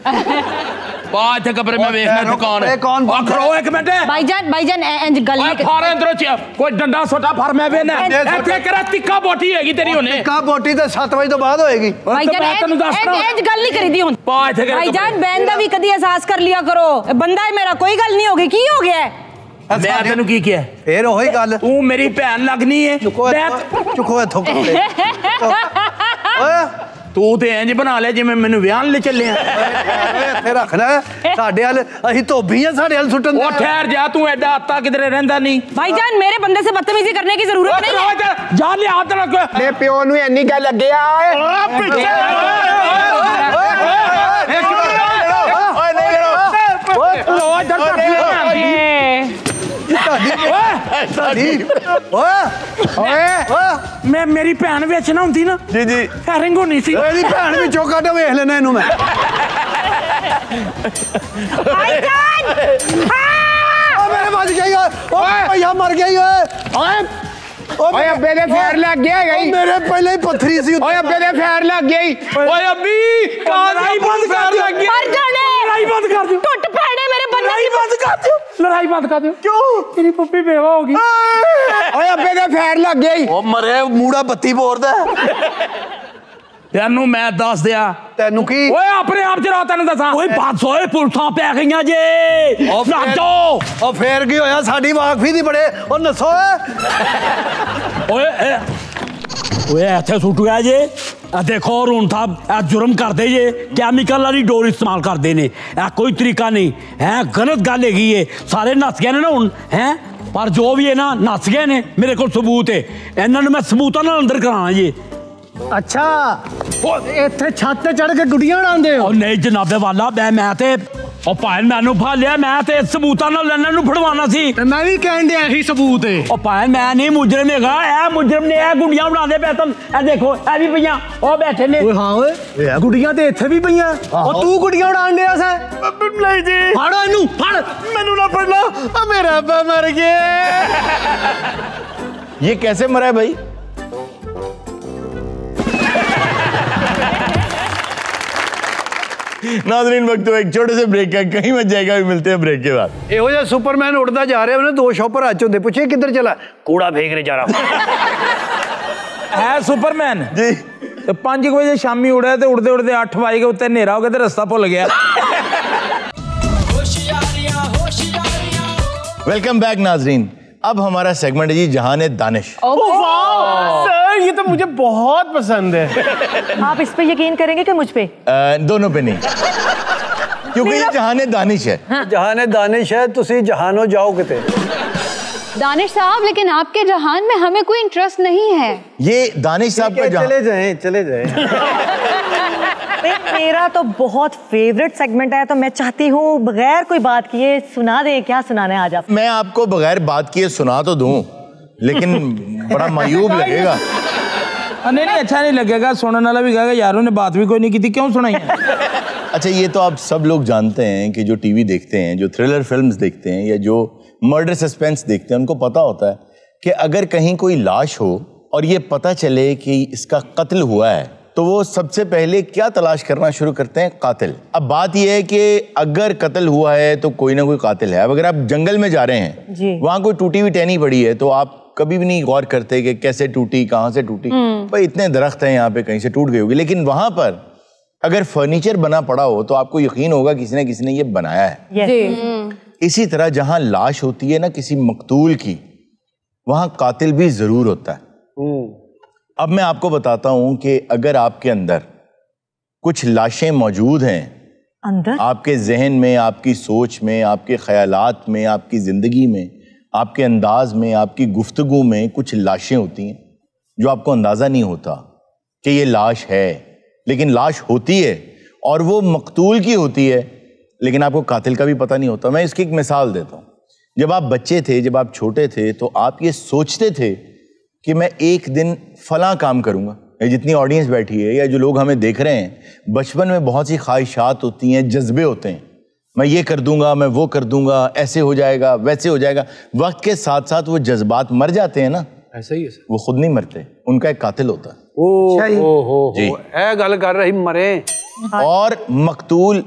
ਬਾਅਦ ਚ ਕਬਰ ਮੈਂ ਵੇਖਣਾ ਦੁਕਾਨ ਇਹ ਕੌਣ ਆ ਖੜੋ ਇੱਕ ਮਿੰਟ भाईजान इंज गल ਓਏ नहीं ਫਾਰੇ ਅੰਦਰੋਂ ਕੋਈ ਡੰਡਾ ਛੋਟਾ ਫਰ ਮੈਂ ਵੇਨਾ ਇੱਥੇ ਕਿਹੜਾ ਟਿੱਕਾ ਬੋਟੀ ਹੈਗੀ ਤੇਰੀ ਹੁਣੇ ਕਾ ਬੋਟੀ ਤੇ 7 ਵਜੇ ਤੋਂ ਬਾਅਦ ਹੋਏਗੀ भाईजान मैं तेनू दसदा इंज गल नहीं करी दी हुन ਬਾਅਦ ਚ भाईजान बहन दा भी कदी एहसास कर लिया करो बंदा है मेरा कोई गल नहीं होगी की हो गया है ਮੈਂ ਤੈਨੂੰ ਕੀ ਕਿਹਾ ਫੇਰ ਉਹੀ ਗੱਲ ਤੂੰ ਮੇਰੀ ਭੈਣ ਲੱਗਣੀ ਏ ਚੁੱਕੋ ਇੱਥੋਂ ਕੱਪੜੇ ਓਏ ਤੂੰ ਤੇ ਇੰਜ ਬਣਾ ਲਿਆ ਜਿਵੇਂ ਮੈਨੂੰ ਵਿਆਹ ਲੈ ਚੱਲਿਆ ਇੱਥੇ ਰੱਖਣਾ ਸਾਡੇ ਹਲ ਅਸੀਂ ਧੋਬੀ ਆ ਸਾਡੇ ਹਲ ਸੁੱਟਣ ਉਹ ਠਹਿਰ ਜਾ ਤੂੰ ਐਡਾ ਆਤਾ ਕਿਧਰੇ ਰਹਿੰਦਾ ਨਹੀਂ भाईजान मेरे बंदे से बदतमीजी करने की जरूरत नहीं है ਜਾ ਲਿਆ ਹੱਥ ਰੱਖ ਤੇ ਪਿਓ ਨੂੰ ਇੰਨੀ ਗੱਲ ਅੱਗੇ ਆ ਮੈਂ ਮੇਰੀ ਭੈਣ ਵਿੱਚ ਨਾ ਹੁੰਦੀ ਨਾ जी जी ਫੈਰਿੰਗ ਹੋਣੀ ਸੀ ਇਹਦੀ ਭੈਣ ਵਿੱਚੋਂ ਕੱਢ ਵੇਖ ਲੈਣਾ ਇਹਨੂੰ ਮੈਂ ਓ ਮੇਰੇ ਵੱਜ ਗਈ ਓਏ ਭਈਆ ਮਰ ਗਈ ਓਏ ਓਏ ਅੱਬੇ ਦੇ ਫੇਰ ਲੱਗ ਗਿਆ ਹੈਗਾ ਈ। ਮੇਰੇ ਪਹਿਲਾਂ ਹੀ ਪੱਥਰੀ ਸੀ ਓਏ ਅੱਬੇ ਦੇ ਫੇਰ ਲੱਗ ਗਿਆ ਈ। ਓਏ ਅੱਬੀ ਲੜਾਈ ਬੰਦ ਕਰ ਦਿਓ मर जाने ਲੜਾਈ ਬੰਦ ਕਰ ਦਿਓ टुट पैने मेरे बंदे ਲੜਾਈ ਬੰਦ ਕਰ ਦਿਓ ਲੜਾਈ ਬੰਦ ਕਰ ਦਿਓ ਕਿਉਂ ਤੇਰੀ ਪੱਪੀ ਬੇਵਾ ਹੋ ਗਈ ਓਏ ਅੱਬੇ ਦੇ ਫੇਰ ਲੱਗ ਗਿਆ ਈ। ਉਹ ਮਰੇ ਮੂੜਾ ਬੱਤੀ ਬੋਰਦਾ ਤੈਨੂੰ ਮੈਂ ਦੱਸ ਦਿਆ ਤੈਨੂੰ ਕੀ ਓਏ ਆਪਣੇ ਆਪ ਚਲਾ ਤੈਨੂੰ ਦੱਸਾਂ ਓਏ 500 ਪੁਲਸਾਂ ਪੈ ਗਈਆਂ ਜੇ ਲਾਜੋ ਉਹ ਫੇਰ ਕੀ ਹੋਇਆ ਸਾਡੀ ਵਾਕਫੀ ਦੀ ਬੜੇ ਉਹ ਨਸੋ ਓਏ ਓਏ ਇੱਥੇ ਸੁੱਟ ਗਿਆ ਜੇ ਆ ਦੇਖੋ ਹੁਣ ਸਾਹਿਬ ਇਹ ਜੁਰਮ ਕਰਦੇ ਜੇ ਕੈਮੀਕਲ ਵਾਲੀ ਡੋਰ ਇਸਤੇਮਾਲ ਕਰਦੇ ਨੇ ਇਹ ਕੋਈ ਤਰੀਕਾ ਨਹੀਂ ਹੈ ਗਲਤ ਗੱਲ ਹੈਗੀ ਏ ਸਾਰੇ ਨੱਸ ਗਏ ਨੇ ਨਾ ਹੁਣ ਹੈ ਪਰ ਜੋ ਵੀ ਹੈ ਨਾ ਨੱਸ ਗਏ ਨੇ ਮੇਰੇ ਕੋਲ ਸਬੂਤ ਹੈ ਇਹਨਾਂ ਨੂੰ ਮੈਂ ਸਬੂਤਾਂ ਨਾਲ ਅੰਦਰ ਕਰਾਣਾ ਜੀ अच्छा ਇੱਥੇ ਛੱਤ ਤੇ ਚੜ ਕੇ ਗੁੱਡੀਆਂ ਉਡਾਉਂਦੇ ਹੋ ਉਹ ਨਹੀਂ ਜਨਾਬੇ ਵਾਲਾ ਮੈਂ ਤੇ ਉਹ ਭਾਈ ਮੈਨੂੰ ਫੜ ਲਿਆ ਮੈਂ ਤੇ ਸਬੂਤਾਂ ਨਾਲ ਇਹਨਾਂ ਨੂੰ ਫੜਵਾਉਣਾ ਸੀ ਤੇ ਮੈਂ ਵੀ ਕਹਿਣ ਡਿਆ ਇਹੀ ਸਬੂਤ ਹੈ ਉਹ ਭਾਈ ਮੈਂ ਨਹੀਂ ਮੁਜਰਮ ਹੈਗਾ ਇਹ ਮੁਜਰਮ ਨੇ ਇਹ ਗੁੰਡੀਆਂ ਬਣਾਉਂਦੇ ਪਏ ਤੁਮ ਇਹ ਦੇਖੋ ਇਹ ਵੀ ਪਈਆਂ ਉਹ ਬੈਠੇ ਨੇ ਓਏ ਹਾਂ ਓਏ ਇਹ ਗੁੱਡੀਆਂ ਤੇ ਇੱਥੇ ਵੀ ਪਈਆਂ ਉਹ ਤੂੰ ਗੁੱਡੀਆਂ ਉਡਾਉਣ ਡਿਆ ਸੈਂ ਨਹੀਂ ਜੀ ਫੜੋ ਇਹਨੂੰ ਫੜ ਮੈਨੂੰ ਨਾ ਫੜ ਲਾ ਆ ਮੇਰਾ ਅੱਬਾ ਮਰ ਗਿਆ ये कैसे मरा है भाई नाज़रीन वक्त तो एक छोटे से ब्रेक का, कहीं मत जाएगा, भी मिलते हैं ब्रेक के बाद। ਇਹੋ ਜਿਹਾ ਸੁਪਰਮੈਨ ਉੱਡਦਾ ਜਾ ਰਿਹਾ, ਉਹਨੇ 2 ਸ਼ੌਪਰ ਹੱਥ 'ਚ ਹੁੰਦੇ, ਪੁੱਛੇ ਕਿੱਧਰ ਚਲਾ, ਕੂੜਾ ਫੇਕਣੇ ਜਾ ਰਹਾ है सुपरमैन जी। तो 5 बजे शामी उड़े तो उड़ते उड़ते 8 बज गए, उत्ते नेरा हो गया तो रास्ता भुल गया। वेलकम बैक नाजरीन। अब हमारा सेगमेंट है जी जहान दानिश। सर ये तो मुझे बहुत पसंद है। आप इस पे यकीन करेंगे कि मुझ पे? दोनों पे नहीं, क्योंकि ये जहान दानिश है। ਜਹਾਨ ਦਾਨਿਸ਼ ਹੈ, ਤੁਸੀਂ ਜਹਾਨੋਂ ਜਾਓ ਕਿਤੇ। दानिश साहब, लेकिन आपके जहान में हमें कोई इंटरेस्ट नहीं है। ये दानिश साहब का जहान। चले जाएं। मेरा तो बहुत फेवरेट सेगमेंट है, तो मैं चाहती हूँ बगैर कोई बात किए सुना दे। क्या सुनाना है आज आप? मैं आपको बगैर बात किए सुना तो दूं, लेकिन बड़ा मायूब लगेगा। नहीं नहीं, अच्छा नहीं लगेगा, सुनने वाला भी कहेगा यारों ने बात भी कोई नहीं की थी, क्यों सुनाई है? अच्छा, ये तो आप सब लोग जानते हैं कि जो टीवी देखते हैं, जो थ्रिलर फिल्म्स देखते हैं या जो मर्डर सस्पेंस देखते हैं, उनको पता होता है कि अगर कहीं कोई लाश हो और ये पता चले कि इसका कत्ल हुआ है, तो वो सबसे पहले क्या तलाश करना शुरू करते हैं? कातिल। अब बात यह है कि अगर कत्ल हुआ है तो कोई ना कोई कातिल है। अब अगर आप जंगल में जा रहे हैं, वहां कोई टूटी हुई टहनी पड़ी है, तो आप कभी भी नहीं गौर करते कि कैसे टूटी, कहाँ से टूटी, भाई इतने दरख्त हैं यहाँ पे, कहीं से टूट गई होगी। लेकिन वहां पर अगर फर्नीचर बना पड़ा हो तो आपको यकीन होगा किसी ने ये बनाया है। इसी तरह जहां लाश होती है ना किसी मकतूल की, वहां कातिल भी जरूर होता है। अब मैं आपको बताता हूं कि अगर आपके अंदर कुछ लाशें मौजूद हैं, अंदर आपके जहन में, आपकी सोच में, आपके ख्यालात में, आपकी जिंदगी में, आपके अंदाज में, आपकी गुफ्तगू में कुछ लाशें होती हैं जो आपको अंदाजा नहीं होता कि ये लाश है, लेकिन लाश होती है और वो मकतूल की होती है, लेकिन आपको कातिल का भी पता नहीं होता। मैं इसकी एक मिसाल देता हूँ। जब आप बच्चे थे, जब आप छोटे थे, तो आप ये सोचते थे कि मैं एक दिन फलां काम करूँगा। ये जितनी ऑडियंस बैठी है या जो लोग हमें देख रहे हैं, बचपन में बहुत सी ख्वाहिशात होती हैं, जज्बे होते हैं, मैं ये कर दूंगा, मैं वो कर दूंगा, ऐसे हो जाएगा, वैसे हो जाएगा। वक्त के साथ साथ वो जज्बात मर जाते हैं ना। ऐसा ही है सर। वो खुद नहीं मरते, उनका एक कातिल होता है। जी, ए गल कर रही मरे। और मकतूल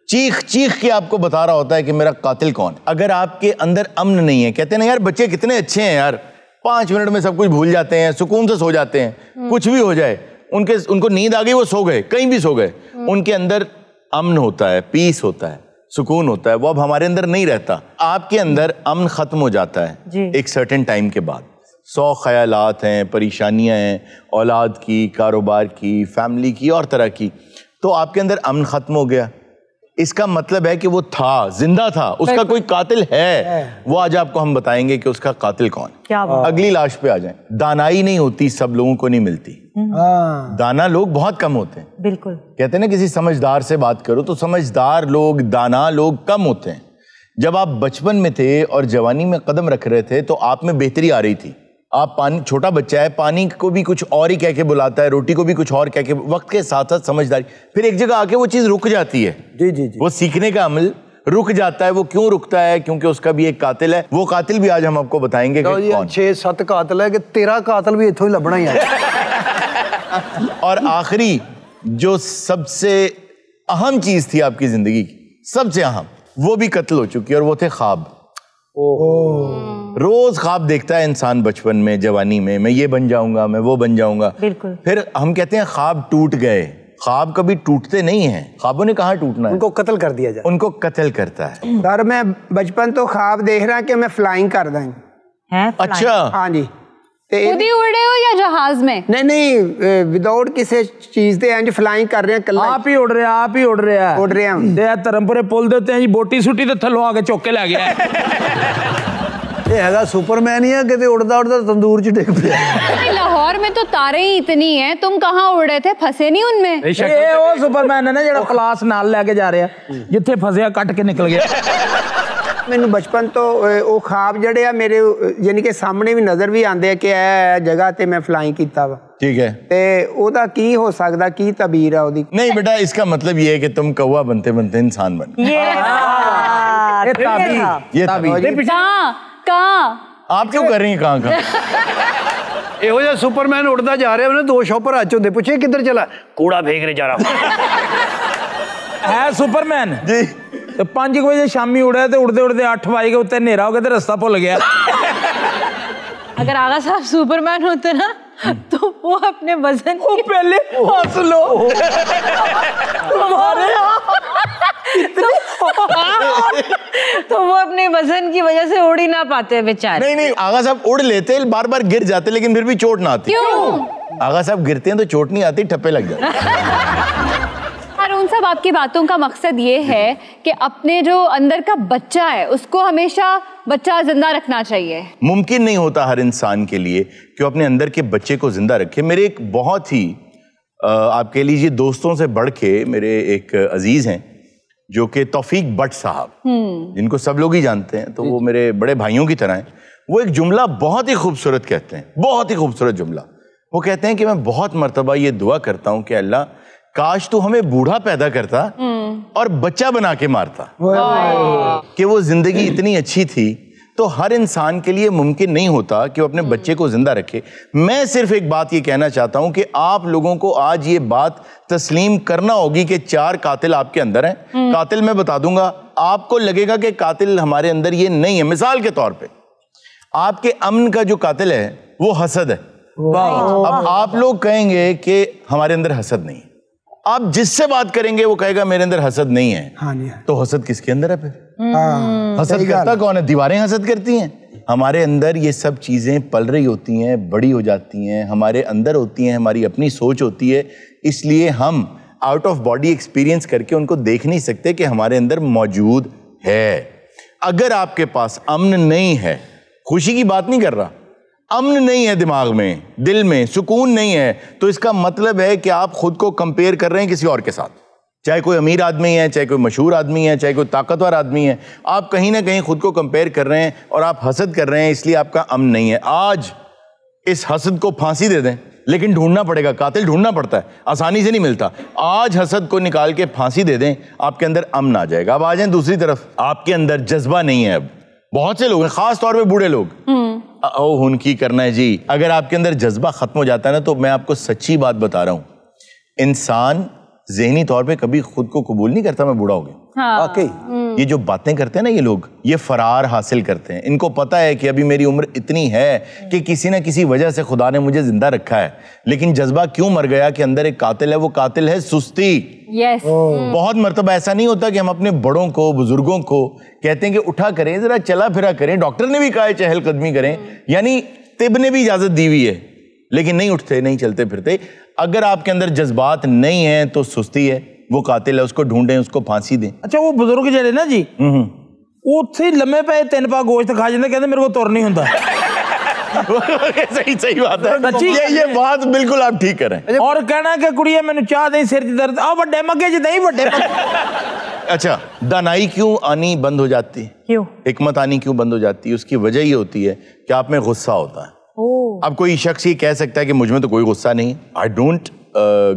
चीख चीख के आपको बता रहा होता है कि मेरा कातिल कौन। अगर आपके अंदर अमन नहीं है, कहते हैं ना यार बच्चे कितने अच्छे हैं यार, 5 मिनट में सब कुछ भूल जाते हैं, सुकून से सो जाते हैं, कुछ भी हो जाए, उनको नींद आ गई, वो सो गए, कहीं भी सो गए। उनके अंदर अमन होता है, पीस होता है, सुकून होता है। वो अब हमारे अंदर नहीं रहता। आपके अंदर अमन खत्म हो जाता है एक सर्टेन टाइम के बाद। 100 ख्यालात हैं, परेशानियां हैं, औलाद की, कारोबार की, फैमिली की और तरह की, तो आपके अंदर अमन खत्म हो गया। इसका मतलब है कि वो था, जिंदा था, उसका कोई कातिल है। वो आज आपको हम बताएंगे कि उसका कातिल कौन। क्या बात। अगली लाश पे आ जाएं। दानाई नहीं होती, सब लोगों को नहीं मिलती। दाना लोग बहुत कम होते हैं। बिल्कुल। कहते हैं ना किसी समझदार से बात करो, तो समझदार लोग, दाना लोग कम होते हैं। जब आप बचपन में थे और जवानी में कदम रख रहे थे, तो आप में बेहतरी आ रही थी। आप पानी, छोटा बच्चा है, पानी को भी कुछ और ही कह के बुलाता है, रोटी को भी कुछ और कह के। वक्त के साथ साथ समझदारी, फिर एक जगह आके वो चीज रुक जाती है। जी जी जी। वो सीखने का अमल रुक जाता है। वो क्यों रुकता है? क्योंकि उसका भी एक कातिल है। वो कातिल भी आज हम आपको बताएंगे कि कौन। 6-7 कातिल है कि तेरा कातिल भी इथों ही लभना ही है। और आखिरी जो सबसे अहम चीज थी आपकी जिंदगी की, सबसे अहम, वो भी कत्ल हो चुकी है, और वो थे ख्वाब। रोज ख्वाब देखता है इंसान बचपन में, जवानी में, मैं ये बन जाऊंगा, मैं वो बन जाऊंगा। बिल्कुल। फिर हम कहते हैं ख्वाब टूट गए। ख्वाब कभी टूटते नहीं हैं। ख्वाबों ने कहाँ टूटना है? उनको कत्ल कर दिया जाए। उनको कत्ल करता है। सर मैं बचपन तो ख्वाब देख रहा कि मैं फ्लाइंग कर दा है। अच्छा। हाँ जी। खुद ही उड़ रहे हो या जहाज में? नहीं, विदाउट किसी चीज दे इंज फ्लाइंग कर रहे हैं। कल आप ही उड़ रहे हैं, आप ही उड़ रहे हैं। उड़ रहे हैं। ते धर्मपुरे पुल देते हैं जी, बोटी सुटी तो थल्लों आके चौक के ले गया। ये हैगा सुपरमैन ही है कि उड़दा उड़दा तंदूर च डिग पिया। लाहौर में तो तारे ही इतनी हैं, तुम कहाँ उड़ रहे थे? फंसे नहीं उनमें? ये वो सुपरमैन है ना जेड़ा क्लास नाल लेके जा रहे हैं, जिथे फंसिया कट के निकल गया। ਮੈਨੂੰ ਬਚਪਨ ਤੋਂ ਉਹ ਖਾਬ ਜਿਹੜੇ ਆ ਮੇਰੇ ਯਾਨੀ ਕਿ ਸਾਹਮਣੇ ਵੀ ਨਜ਼ਰ ਵੀ ਆਉਂਦੇ ਆ ਕਿ ਇਹ ਜਗ੍ਹਾ ਤੇ ਮੈਂ ਫਲਾਈਂਗ ਕੀਤਾ ਵਾ। ठीक है। ਤੇ ਉਹਦਾ ਕੀ ਹੋ ਸਕਦਾ, ਕੀ ਤਬੀਰ ਆ ਉਹਦੀ? नहीं बेटा, इसका मतलब ये है कि तुम कौवा बनते बनते इंसान बन गए। ये ताबीर। कहाँ आप क्यों कर रही हैं? कहाँ? ਇਹੋ ਜਿਹਾ ਸੁਪਰਮੈਨ ਉੱਡਦਾ ਜਾ ਰਿਹਾ, ਉਹਨੇ 2 ਸ਼ੌਪਰ ਹੱਥ 'ਚ ਹੁੰਦੇ, ਪੁੱਛੇ ਕਿੱਧਰ ਚਲਾ, ਕੂੜਾ ਫੇਕਣੇ ਜਾ ਰਹਾ। है सुपरमैन जी। तो 5 बजे शामी उड़े तो उड़ते उड़ते 8 बज गए, उत्ते हनेरा हो गया तो रास्ता भुल गया। अगर आगा साहब सुपरमैन होते ना तो वो अपने वजन वो पहले हंस लो तुम्हारे तो वो अपने वजन की वजह से उड़ ही ना पाते बेचारे। नहीं नहीं, आगा साहब उड़ लेते, बार बार गिर जाते, लेकिन फिर भी चोट ना आती। क्यों? आगा साहब गिरते हैं तो चोट नहीं आती, ठप्पे लग जाते। हारून साहब, आपकी बातों का मकसद ये है कि अपने जो अंदर का बच्चा है उसको हमेशा बच्चा जिंदा रखना चाहिए। मुमकिन नहीं होता हर इंसान के लिए कि वो अपने अंदर के बच्चे को जिंदा रखे। मेरे एक बहुत ही आप कह लीजिए दोस्तों से बढ़ के मेरे एक अजीज हैं जो कि तौफीक भट्ट साहब, जिनको सब लोग ही जानते हैं, तो वो मेरे बड़े भाइयों की तरह हैं। वो एक जुमला बहुत ही खूबसूरत कहते हैं, बहुत ही खूबसूरत जुमला। वो कहते हैं कि मैं बहुत मर्तबा ये दुआ करता हूँ कि अल्लाह काश तू हमें बूढ़ा पैदा करता और बच्चा बना के मारता, कि वो जिंदगी इतनी अच्छी थी। तो हर इंसान के लिए मुमकिन नहीं होता कि वो अपने बच्चे को जिंदा रखे। मैं सिर्फ एक बात ये कहना चाहता हूं कि आप लोगों को आज ये बात तस्लीम करना होगी कि 4 कातिल आपके अंदर हैं। कातिल मैं बता दूंगा, आपको लगेगा कि कातिल हमारे अंदर ये नहीं है। मिसाल के तौर पे आपके अमन का जो कातिल है वो हसद है। अब आप लोग कहेंगे कि हमारे अंदर हसद नहीं है, आप जिससे बात करेंगे वो कहेगा मेरे अंदर हसद नहीं है। हाँ जी। तो हसद किसके अंदर है फिर? हसद करता कौन है? दीवारें हसद करती हैं। हमारे अंदर ये सब चीजें पल रही होती हैं, बड़ी हो जाती हैं, हमारे अंदर होती हैं, हमारी अपनी सोच होती है। इसलिए हम आउट ऑफ बॉडी एक्सपीरियंस करके उनको देख नहीं सकते कि हमारे अंदर मौजूद है। अगर आपके पास अमन नहीं है, खुशी की बात नहीं कर रहा, अमन नहीं है दिमाग में, दिल में सुकून नहीं है, तो इसका मतलब है कि आप खुद को कंपेयर कर रहे हैं किसी और के साथ। चाहे कोई अमीर आदमी है, चाहे कोई मशहूर आदमी है, चाहे कोई ताकतवर आदमी है, आप कहीं ना कहीं खुद को कंपेयर कर रहे हैं और आप हसद कर रहे हैं, इसलिए आपका अमन नहीं है। आज इस हसद को फांसी दे दें, लेकिन ढूंढना पड़ेगा, कातिल ढूंढना पड़ता है, आसानी से नहीं मिलता। आज हसद को निकाल के फांसी दे दें, आपके अंदर अमन आ जाएगा। अब आ जाएं दूसरी तरफ, आपके अंदर जज्बा नहीं है। अब बहुत से लोग हैं, खास तौर पे बूढ़े लोग, ओ हुनकी करना है जी। अगर आपके अंदर जज्बा खत्म हो जाता है ना, तो मैं आपको सच्ची बात बता रहा हूं, इंसान ज़हनी तौर पे कभी खुद को कबूल नहीं करता मैं बूढ़ा हो गया। वाकई ये जो बातें करते हैं ना ये लोग, ये फरार हासिल करते हैं। इनको पता है कि अभी मेरी उम्र इतनी है कि किसी ना किसी वजह से खुदा ने मुझे जिंदा रखा है, लेकिन जज्बा क्यों मर गया कि अंदर एक कातिल है। वो कातिल है सुस्ती। यस। बहुत मर्तबा ऐसा नहीं होता कि हम अपने बड़ों को, बुजुर्गों को कहते हैं कि उठा करें, जरा चला फिरा करें, डॉक्टर ने भी कहा है चहलकदमी करें, यानी तिब ने भी इजाजत दी हुई है, लेकिन नहीं उठते, नहीं चलते फिरते। अगर आपके अंदर जज्बात नहीं है तो सुस्ती है, वो कातिल है, उसको ढूंढें, उसको फांसी दें। अच्छा, वो बुजुर्ग जड़े ना जी, उत्थे लम्बे पे 3 पा गोश्त खा जाते, कहते मेरे को तुर नहीं होता। सही बात है, ये बात बिल्कुल आप ठीक कर रहे हैं। और कहना कि कुड़िया मैंने चाह दे, सिर च दर्द, आ बड़े मगे च नहीं बड़े। अच्छा, दानाई क्यों आनी बंद हो जाती है? क्यों? हिकमत आनी क्यों बंद हो जाती है? उसकी वजह ये होती है कि आप में गुस्सा होता है। अब कोई शख्स ये कह सकता है कि मुझ में तो कोई गुस्सा नहीं, I don't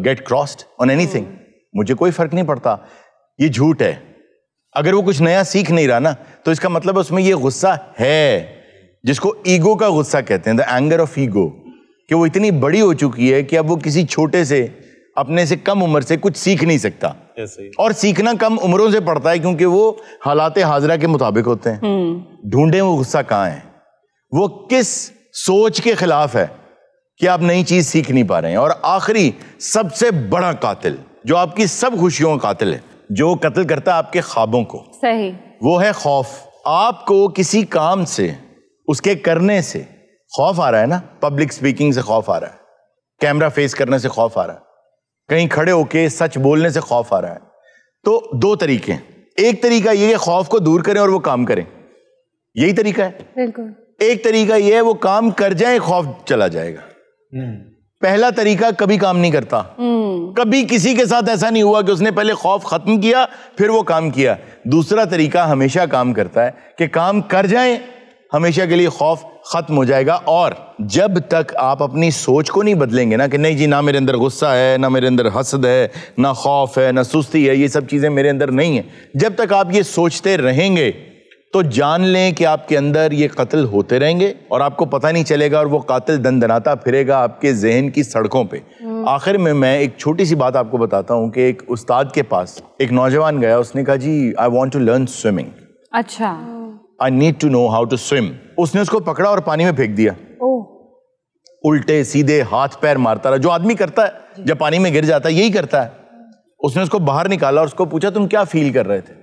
get crossed on anything, मुझे कोई फर्क नहीं पड़ता। ये झूठ है। अगर वो कुछ नया सीख नहीं रहा ना, तो इसका मतलब उसमें ये गुस्सा है, जिसको ईगो का गुस्सा कहते हैं, द एंगर ऑफ ईगो, कि वो इतनी बड़ी हो चुकी है कि अब वो किसी छोटे से, अपने से कम उम्र से कुछ सीख नहीं सकता। और सीखना कम उम्रों से पड़ता है क्योंकि वो हालात हाजरा के मुताबिक होते हैं। ढूंढें वो गुस्सा कहाँ है, वो किस सोच के खिलाफ है कि आप नई चीज सीख नहीं पा रहे हैं। और आखिरी सबसे बड़ा कातिल, जो आपकी सब खुशियों का कातिल है, जो कत्ल करता है आपके ख्वाबों को, सही, वो है खौफ। आपको किसी काम से, उसके करने से खौफ आ रहा है ना, पब्लिक स्पीकिंग से खौफ आ रहा है, कैमरा फेस करने से खौफ आ रहा है, कहीं खड़े होके सच बोलने से खौफ आ रहा है। तो 2 तरीके हैं। एक तरीका ये है खौफ को दूर करें और वो काम करें, यही तरीका है। बिल्कुल। एक तरीका ये है वो काम कर जाए, खौफ चला जाएगा। पहला तरीका कभी काम नहीं करता। कभी किसी के साथ ऐसा नहीं हुआ कि उसने पहले खौफ खत्म किया फिर वो काम किया। दूसरा तरीका हमेशा काम करता है कि काम कर जाए, हमेशा के लिए खौफ खत्म हो जाएगा। और जब तक आप अपनी सोच को नहीं बदलेंगे ना, कि नहीं जी, ना मेरे अंदर गुस्सा है, ना मेरे अंदर हसद है, ना खौफ है, ना सुस्ती है, ये सब चीजें मेरे अंदर नहीं है, जब तक आप ये सोचते रहेंगे तो जान लें कि आपके अंदर ये कत्ल होते रहेंगे और आपको पता नहीं चलेगा, और वो कातिल दंदनाता फिरेगा आपके जहन की सड़कों पे। आखिर में मैं एक छोटी सी बात आपको बताता हूँ कि एक उस्ताद के पास एक नौजवान गया, उसने कहा जी I want to learn swimming, अच्छा, I need to know how to swim. उसने उसको पकड़ा और पानी में फेंक दिया। उल्टे सीधे हाथ पैर मारता रहा, जो आदमी करता है जब पानी में गिर जाता है, यही करता है। उसने उसको बाहर निकाला और उसको पूछा तुम क्या फील कर रहे थे?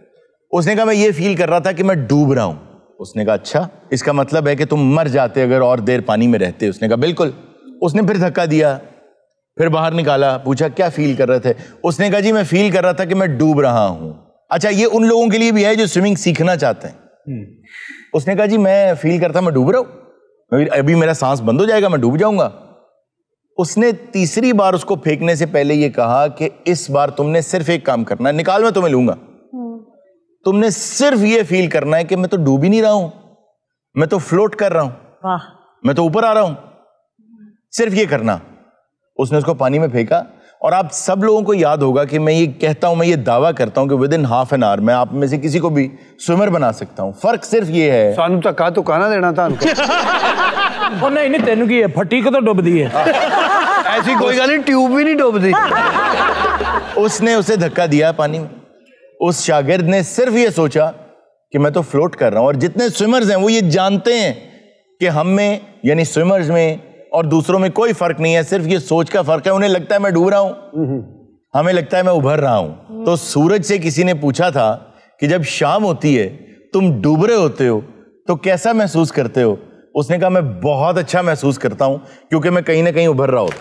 उसने कहा मैं ये फील कर रहा था कि मैं डूब रहा हूं। उसने कहा अच्छा, इसका मतलब है कि तुम मर जाते अगर और देर पानी में रहते? उसने कहा बिल्कुल। उसने फिर धक्का दिया, फिर बाहर निकाला, पूछा क्या फील कर रहे थे? उसने कहा जी मैं फील कर रहा था कि मैं डूब रहा हूं। अच्छा, ये उन लोगों के लिए भी है जो स्विमिंग सीखना चाहते हैं। उसने कहा जी मैं फील करता मैं डूब रहा हूं, अभी मेरा सांस बंद हो जाएगा, मैं डूब जाऊंगा। उसने तीसरी बार उसको फेंकने से पहले ये कहा कि इस बार तुमने सिर्फ एक काम करना है, निकाल मैं तुम्हें लूंगा, तुमने सिर्फ ये फील करना है कि मैं तो डूब ही नहीं रहा हूं, मैं तो फ्लोट कर रहा हूं, मैं तो ऊपर आ रहा हूं, सिर्फ ये करना। उसने उसको पानी में फेंका और आप सब लोगों को याद होगा कि मैं ये कहता हूं, मैं ये दावा करता हूं कि with in half an hour मैं आप में से किसी को भी स्विमर बना सकता हूं। फर्क सिर्फ ये है, सानू धक्का तो कहना देना था ਉਹ ਨਹੀਂ ਨਹੀਂ ਤੈਨੂੰ ਕੀ ਹੈ ਫੱਟੀ ਕਦੋਂ ਡੁੱਬਦੀ ਹੈ ऐसी कोई गल नहीं, ट्यूब भी नहीं डूबती। उसने उसे धक्का दिया पानी में। उस शागिर्द ने सिर्फ ये सोचा कि मैं तो फ्लोट कर रहा हूं। और जितने स्विमर्स हैं वो ये जानते हैं कि हम में यानी स्विमर्स में और दूसरों में कोई फर्क नहीं है, सिर्फ ये सोच का फर्क है। उन्हें लगता है मैं डूब रहा हूं, हमें लगता है मैं उभर रहा हूं। तो सूरज से किसी ने पूछा था कि जब शाम होती है तुम डूब रहे होते हो तो कैसा महसूस करते हो? उसने कहा मैं बहुत अच्छा महसूस करता हूं क्योंकि मैं कहीं ना कहीं उभर रहा होता।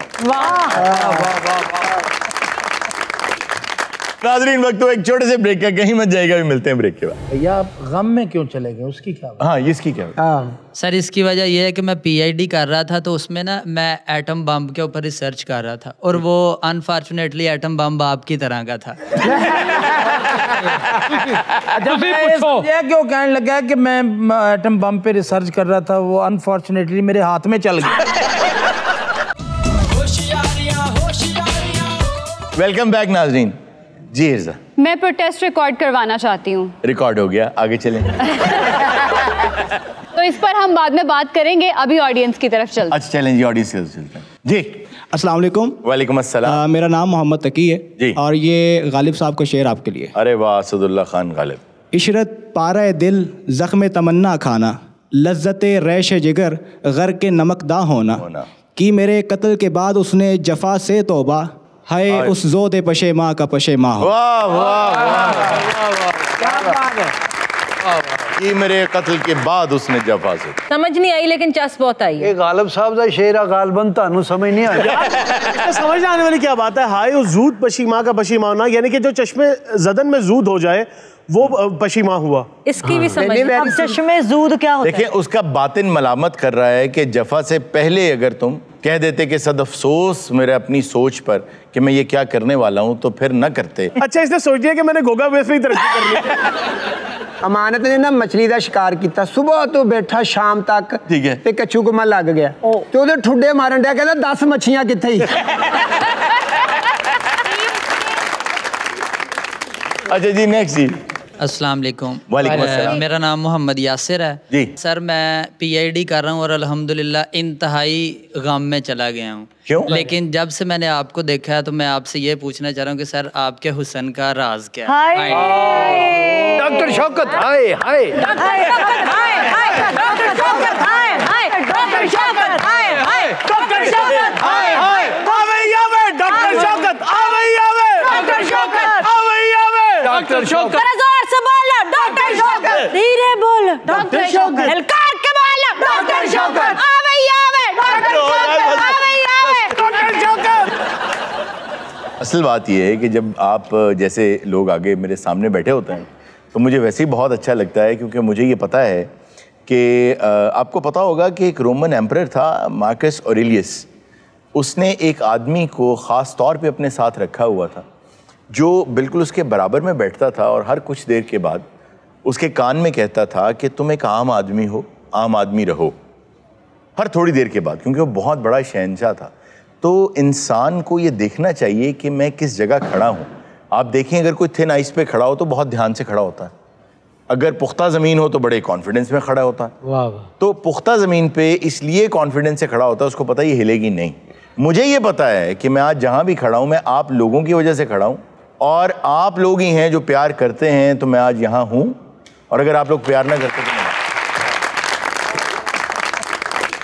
नाज़रीन, वक्त तो एक छोटे से ब्रेक का, कहीं मत जाएगा, भी मिलते हैं ब्रेक के बाद। भैया आप गम में क्यों चले गए, उसकी क्या? हाँ, इसकी क्या? सर इसकी वजह यह है कि मैं पीएचडी कर रहा था, तो उसमें ना मैं एटम बम के ऊपर रिसर्च कर रहा था और वो अनफॉर्चुनेटली एटम बम बाप की तरह का था। ये क्यों कहने लगा कि मैं एटम बम पे रिसर्च कर रहा था, वो अनफॉर्चुनेटली मेरे हाथ में चल गया। वेलकम बैक नाज़रीन। जी हिर्जा, मैं प्रोटेस्ट रिकॉर्ड करवाना चाहती हूँ। रिकॉर्ड हो गया, आगे चलें। तो इस पर हम बाद में बात करेंगे, अभी ऑडियंस की तरफ चलते हैं। अच्छा चलें जी, ऑडियंस की तरफ चलते हैं। जी अस्सलाम वालेकुम। वालेकुम अस्सलाम। मेरा नाम मोहम्मद तकी है जी, और ये गालिब साहब का शेर आपके लिए। अरे वाह, असदुल्ला खान गालिब। इशरत पारा दिल ज़ख्म तमन्ना खाना, लज्जते रैश जिगर गर के नमकदा होना, कि मेरे कत्ल के बाद उसने जफा से तौबा, हाय उस जोदे पशे माँ का पशे माँ हो। वाह वाह वाह, कि मेरे कत्ल के बाद उसने जफा से। समझ नहीं आई लेकिन चस बहुत आई। ये गालिब साहब का शेर है, गालबन तानू समझ नहीं आया। समझ आने वाली क्या बात है? हाय उस जूद पशीमा का पशीमा होना, यानी कि जो चश्मे जदन में जूद हो जाए वो पशीमा हुआ। इसकी भी समझ नहीं। अब चश्मे जूद क्या होता है? देखिए, उसका बातिन मलामत कर रहा है कि जफा से पहले अगर तुम कह देते कि सद अफसोस मेरे अपनी सोच पर कि मैं ये क्या करने वाला हूं, तो फिर न करते। अच्छा, इसने सोच लिया कि मैंने गोगा बेस में तरक्की कर ली। अमानत ने ना मछली का शिकार किया, सुबह तो बैठा शाम तक, ठीक है, ते कच्चू कुमा लग गया ते ओदे ठुड्डे मारन दिया, कहता 10 मछलियां किथे ही। अच्छा जी, नेक्स्ट जी। अस्सलाम वालेकुम। वालेकुम अस्सलाम। मेरा नाम मोहम्मद यासिर है जी। सर मैं पीएचडी कर रहा हूँ और अल्हम्दुलिल्लाह इंतहाई गम में चला गया हूँ। क्यों? लेकिन जब से मैंने आपको देखा है तो मैं आपसे ये पूछना चाह रहा हूँ कि सर आपके हुस्न का राज क्या है? डॉक्टर शौकत, हाय हाय डॉक्टर शौकत, हाय हाय डॉक्टर शौकत, हाय हाय डॉक्टर शौकत, हाय हाय डॉक्टर शौकत, हाय हाय आवे आवे डॉक्टर शौकत, आवे आवे डॉक्टर शौकत, आवे आवे डॉक्टर शौकत। जरा जोर से बोलो डॉक्टर शौकत, धीरे बोलो डॉक्टर शौकत, हलकार के बोलो डॉक्टर शौकत, आवे आवे डॉक्टर शौकत, आवे आवे डॉक्टर शौकत। असल बात यह है कि जब आप जैसे लोग आगे मेरे सामने बैठे होते हैं तो मुझे वैसे ही बहुत अच्छा लगता है, क्योंकि मुझे ये पता है कि आपको पता होगा कि एक रोमन एम्परर था मार्कस ऑरेलियस। उसने एक आदमी को ख़ास तौर पे अपने साथ रखा हुआ था जो बिल्कुल उसके बराबर में बैठता था और हर कुछ देर के बाद उसके कान में कहता था कि तुम एक आम आदमी हो, आम आदमी रहो, हर थोड़ी देर के बाद, क्योंकि वो बहुत बड़ा शहंशाह था। तो इंसान को ये देखना चाहिए कि मैं किस जगह खड़ा हूँ। आप देखें, अगर कोई थिन आइस पे खड़ा हो तो बहुत ध्यान से खड़ा होता है, अगर पुख्ता ज़मीन हो तो बड़े कॉन्फिडेंस में खड़ा होता है। वाह वाह। तो पुख्ता ज़मीन पे इसलिए कॉन्फिडेंस से खड़ा होता है, उसको पता है ये हिलेगी नहीं। मुझे ये पता है कि मैं आज जहां भी खड़ा हूं मैं आप लोगों की वजह से खड़ा हूं, और आप लोग ही हैं जो प्यार करते हैं, तो मैं आज यहां हूं। और अगर आप लोग प्यार ना करते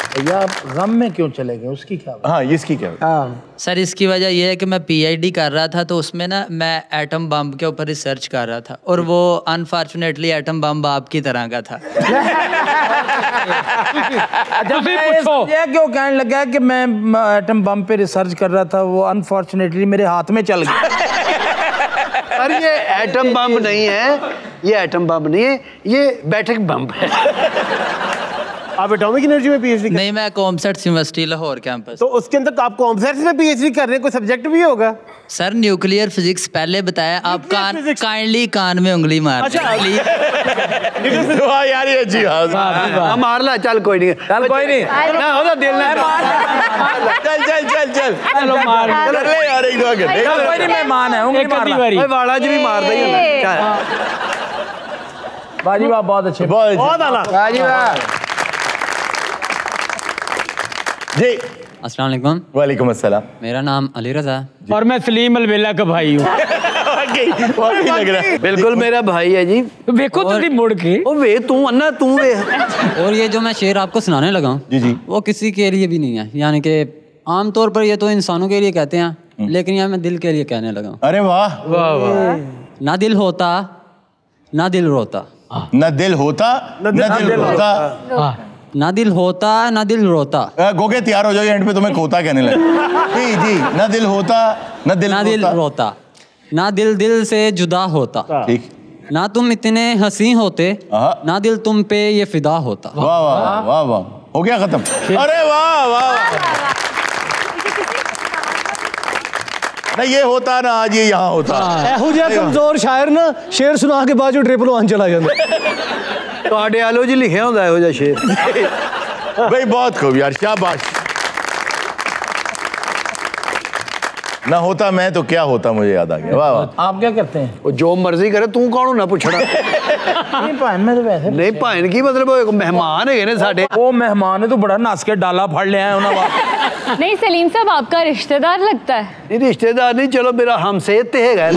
तो भैया आप गम में क्यों चले गए, उसकी क्या? हाँ, इसकी क्या? सर इसकी वजह यह है कि मैं पीआईडी कर रहा था, तो उसमें ना मैं एटम बम के ऊपर रिसर्च कर रहा था, और वो अनफॉर्चुनेटली एटम बम आपकी तरह का था। ये क्यों कहने लगा कि मैं एटम बम पे रिसर्च कर रहा था, वो अनफॉर्चुनेटली मेरे हाथ में चल गया। अरे ये एटम बम नहीं है, ये एटम बम नहीं है, ये बैठक बम है। आप एटॉमिक एनर्जी में पीएचडी? नहीं, मैं कॉमसेट्स यूनिवर्सिटी लाहौर कैंपस। तो उसके अंदर तो आप कॉमसेट्स में पीएचडी कर रहे हैं, कोई सब्जेक्ट भी होगा? सर न्यूक्लियर फिजिक्स पहले बताया, आप काइंडली कान में उंगली मार। अच्छा यार ये जी हाँ मार ला, चल कोई नहीं, चल कोई नहीं ना होता दिल ना चल चल चल चल चलो मार कर ले यार, एक दो घंटे कोई नहीं, मेहमान है, उंगली मार ला। वाला जी भी मार देंगे। बाजी वाह, बहुत अच्छे, बहुत आला बाजी वाह जी। अस्सलाम वालेकुम। वालेकुम अस्सलाम। मेरा नाम अली रजा है और मैं सलीम अलवेला का भाई हूँ। लग रहा है बिल्कुल मेरा भाई है जी। देखो तुम मुड़ के ओ वे तू अन्ना तू वे। और ये जो मैं शेर आपको सुनाने लगा हूँ जी जी, वो किसी के लिए भी नहीं है, यानी कि आमतौर पर ये तो इंसानों के लिए कहते हैं, लेकिन यहाँ मैं दिल के लिए कहने लगा हूँ। अरे वाह वाह वाह। ना दिल होता ना दिल रोता, न दिल होता न दिल रोता, ना दिल होता ना दिल रोता। गोगे तैयार हो जाओ, एंड पे तुम्हें खोता कहने लगे। जी जी, न दिल होता न दिल रोता, ना दिल दिल से जुदा होता, ठीक, ना तुम इतने हंसी होते, ना दिल तुम पे ये फिदा होता। वाह वाह वाह वाह, हो गया खत्म। अरे वाह वाह, ना ये होता ना आज ये यहाँ होता। ਇਹੋ ਜਿਹਾ ਕਮਜ਼ੋਰ ਸ਼ਾਇਰ ਨਾ ਸ਼ੇਰ ਸੁਣਾ ਕੇ ਬਾਅਦ ਚੋਂ ਟ੍ਰਿਪਲ 1 ਚਲਾ ਜਾਂਦਾ। ਤੁਹਾਡੇ ਆਲੋ ਜੀ ਲਿਖਿਆ ਹੁੰਦਾ ਇਹੋ ਜਿਹਾ ਸ਼ੇਰ। भाई बहुत खूब यार, शाबाश। ना होता मैं तो क्या होता, मुझे याद आ गया। वाह वाह। आप क्या करते हैं? वो जो मर्जी करे, तू कौन होना पूछना? नहीं भान में तो वैसे नहीं भान की मतलब वो मेहमान है ने साडे। वो मेहमान है तो बड़ा नस के डाला फड़ ले आए उन्होंने। नहीं सलीम साहब, आपका रिश्तेदार लगता है। नहीं रिश्तेदार नहीं, चलो मेरा हमसेत ते हैगा।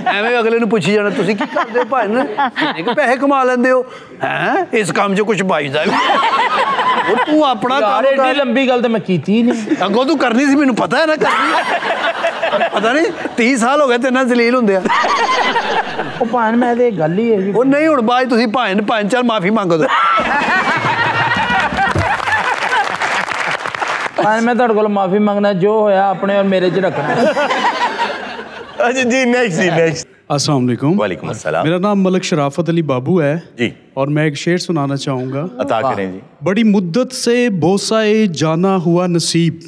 ਐਵੇਂ ਅਗਲੇ ਨੂੰ ਪੁੱਛੀ ਜਾਣਾ ਤੁਸੀਂ ਕੀ ਕਰਦੇ ਹੋ ਭਾਈ ਨੇ, ਕਿੰਨੇ ਕੁ ਪੈਸੇ ਕਮਾ ਲੈਂਦੇ ਹੋ ਹੈ, ਇਸ ਕੰਮ 'ਚ ਕੁਝ ਬਾਈਦਾ ਉਹ ਤੂੰ ਆਪਣਾ ਕੰਮ ਕਰ। ਏਡੀ ਲੰਬੀ ਗੱਲ ਤਾਂ ਮੈਂ ਕੀਤੀ ਹੀ ਨਹੀਂ, ਅੱਗੋਂ ਤੂੰ ਕਰਨੀ ਸੀ, ਮੈਨੂੰ ਪਤਾ ਹੈ ਨਾ ਕਰਨੀ। ਪਤਾ ਨਹੀਂ 30 ਸਾਲ ਹੋ ਗਏ ਤੇ ਨਾ ਜ਼ਲੀਲ ਹੁੰਦੇ ਆ। ਉਹ ਭਾਣ ਮੈਂ ਤੇ ਗੱਲ ਹੀ ਹੈ ਜੀ। ਉਹ ਨਹੀਂ ਹੁਣ ਬਾਅਦ ਤੁਸੀਂ ਭਾਣ ਚਾਲ ਮਾਫੀ ਮੰਗੋ। ਭਾਣ ਮੈਂ ਤੁਹਾਡੇ ਕੋਲ ਮਾਫੀ ਮੰਗਣਾ, ਜੋ ਹੋਇਆ ਆਪਣੇ ਔਰ ਮੇਰੇ 'ਚ ਰੱਖਣਾ। अच्छा जी, नेक्स्ट जी नेक्स्ट। अस्सलाम वालेकुम। वालेकुम अस्सलाम। मेरा नाम मलक शराफत अली बाबू है जी, और मैं एक शेर सुनाना चाहूँगा। अता करें जी। बड़ी मुद्दत से बोसाए जाना हुआ नसीब,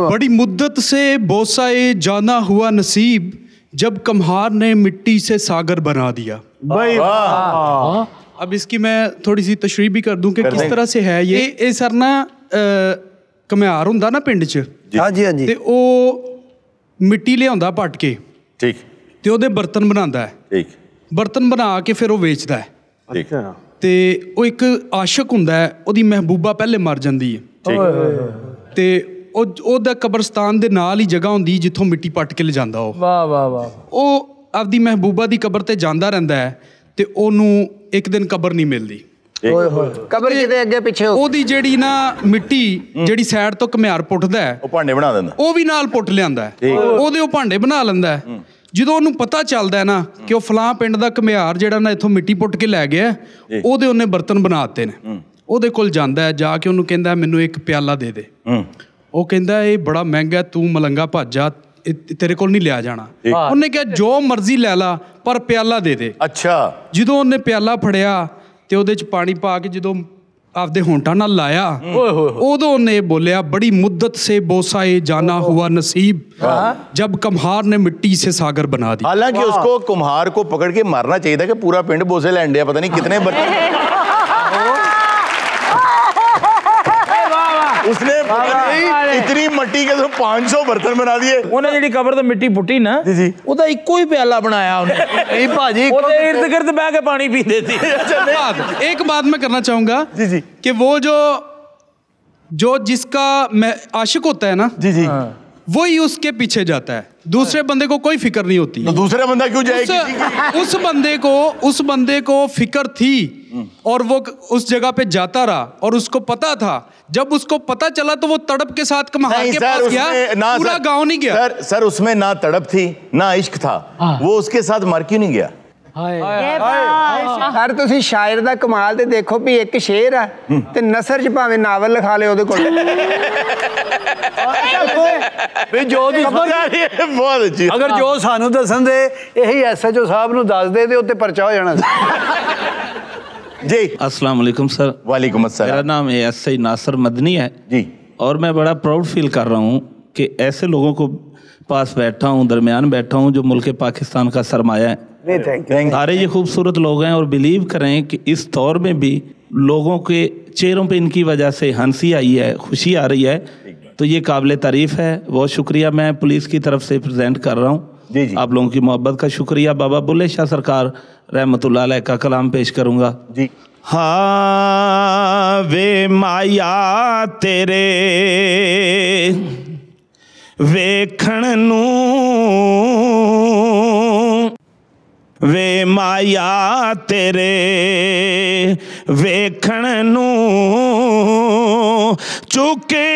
बड़ी मुद्दत से बोसाए जाना हुआ नसीब, जब कम्हार ने मिट्टी से सागर बना दिया। भाई वाह। अब इसकी मैं थोड़ी सी तशरीह भी कर दूं कि किस तरह से है ये सर ना कम्हार हुंदा ना पिंड च। हाँ जी हाँ जी। ते ओ मिट्टी लियाउंदा पट के, ठीक, ते ओहदे बर्तन बनांदा है, ठीक, बर्तन बना के फिर वो बेचदा है। ठीक, ते ਉਹ ਇੱਕ ਆਸ਼ਿਕ ਹੁੰਦਾ ਹੈ, ਉਹਦੀ ਮਹਿਬੂਬਾ ਪਹਿਲੇ ਮਰ ਜਾਂਦੀ ਹੈ ਤੇ ਉਹਦਾ ਕਬਰਸਤਾਨ ਦੇ ਨਾਲ ਹੀ ਜਗ੍ਹਾ ਹੁੰਦੀ ਜਿੱਥੋਂ ਮਿੱਟੀ ਪੱਟ ਕੇ ਲਿਜਾਂਦਾ ਉਹ। ਵਾਹ ਵਾਹ ਵਾਹ। ਉਹ ਆਪਦੀ ਮਹਿਬੂਬਾ ਦੀ ਕਬਰ ਤੇ ਜਾਂਦਾ ਰਹਿੰਦਾ ਹੈ ਤੇ ਉਹਨੂੰ ਇੱਕ ਦਿਨ ਕਬਰ ਨਹੀਂ ਮਿਲਦੀ। ਕਬਰ ਕਿਤੇ ਅੱਗੇ ਪਿੱਛੇ ਉਹਦੀ ਜਿਹੜੀ ਨਾ ਮਿੱਟੀ ਜਿਹੜੀ ਸਾਈਡ ਤੋਂ ਘੁਮਿਆਰ ਪੁੱਟਦਾ ਹੈ, ਉਹ ਭਾਂਡੇ ਬਣਾ ਦਿੰਦਾ, ਉਹ ਵੀ ਨਾਲ ਪੁੱਟ ਲਿਆਂਦਾ ਹੈ, ਉਹਦੇ ਉਹ ਭਾਂਡੇ ਬਣਾ ਲੈਂਦਾ ਹੈ। ਜਦੋਂ ਉਹਨੂੰ ਪਤਾ ਚੱਲਦਾ ਨਾ ਕਿ ਉਹ ਫਲਾਂ ਪਿੰਡ ਦਾ ਘੁਮਿਆਰ ਜਿਹੜਾ ਨਾ ਇੱਥੋਂ ਮਿੱਟੀ ਪੁੱਟ ਕੇ ਲੈ ਗਿਆ, ਉਹਦੇ ਉਹਨੇ ਬਰਤਨ ਬਣਾ ਦਿੱਤੇ ਨੇ, ਉਹਦੇ ਕੋਲ ਜਾਂਦਾ ਹੈ, ਜਾ ਕੇ ਉਹਨੂੰ ਕਹਿੰਦਾ ਮੈਨੂੰ ਇੱਕ ਪਿਆਲਾ ਦੇ ਦੇ। ਉਹ ਕਹਿੰਦਾ ਇਹ ਬੜਾ ਮਹਿੰਗਾ, ਤੂੰ ਮਲੰਗਾ ਭੱਜ ਜਾ, ਤੇਰੇ ਕੋਲ ਨਹੀਂ ਲਿਆ ਜਾਣਾ। ਉਹਨੇ ਕਿਹਾ ਜੋ ਮਰਜ਼ੀ ਲੈ ਲਾ ਪਰ ਪਿਆਲਾ ਦੇ ਦੇ। ਅੱਛਾ। ਜਦੋਂ ਉਹਨੇ ਪਿਆਲਾ ਫੜਿਆ ਤੇ ਉਹਦੇ ਚ ਪਾਣੀ ਪਾ ਕੇ ਜਦੋਂ आपदे होंठा नाल लाया, उदों ने बोलिया बड़ी मुद्दत से बोसाए जाना हुआ नसीब, जब कुम्हार ने मिट्टी से सागर बना दी। हालांकि उसको कुम्हार को पकड़ के मारना चाहिए था कि पूरा पिंड बोसे लैंड, पता नहीं कितने बर्तन उसने इतनी मिट्टी के 500 बर्तन बना दिए। उन्हें जेडी कबर तो मिट्टी पुट्टी ना, ਉਹਦਾ ਇੱਕੋ ਹੀ ਪਿਆਲਾ ਬਣਾਇਆ ਉਹਨੇ। नहीं भाजी ਉਹਦੇ इर्द गिर्द बैठ के पानी पीते थे। एक बात मैं करना चाहूंगा कि वो जो जो जिसका मैं आशिक होता है ना, जी जी, वही उसके पीछे जाता है, दूसरे बंदे को कोई फिक्र नहीं होती। तो दूसरा बंदा क्यों जाए? उस बंदे को फिक्र थी और वो उस जगह पे जाता रहा और उसको पता था। जब उसको पता चला तो वो तड़प के साथ कमहार के पास गया, पूरा गांव नहीं गया। सर उसमें ना तड़प थी ना इश्क था, वो उसके साथ मर क्यों नहीं गया? सर तुसी शायर दा कमाल ते देखो भी एक शेर है ते नसर च भावें नावल लिखा ले ओदे कोल। भी जो बहुत अच्छी, अगर जो सानू दसन दे यही SHO साहब नू दस दे उत्ते पर्चा हो जाना जी। अस्सलाम वालेकुम सर। वालेकुम अस्सलाम। मेरा नाम SI नासिर मदनी है जी, और मैं बड़ा प्राउड फील कर रहा हूँ कि ऐसे लोगों को पास बैठा हूँ, दरमियान बैठा हूँ जो मुल्क पाकिस्तान का सरमाया है। सारे ये खूबसूरत लोग हैं और बिलीव करें कि इस दौर में भी लोगों के चेहरों पे इनकी वजह से हंसी आई है, खुशी आ रही है, तो ये काबिल तारीफ़ है। बहुत शुक्रिया मैं पुलिस की तरफ से प्रेजेंट कर रहा हूँ। जी जी, आप लोगों की मोहब्बत का शुक्रिया। बाबा बुल्ले शाह सरकार रहमतुल्लाह अलैह का कलाम पेश करूँगा जी। हाँ वे माया तेरे वेखण नू, वे माया तेरे वेखण नू चुके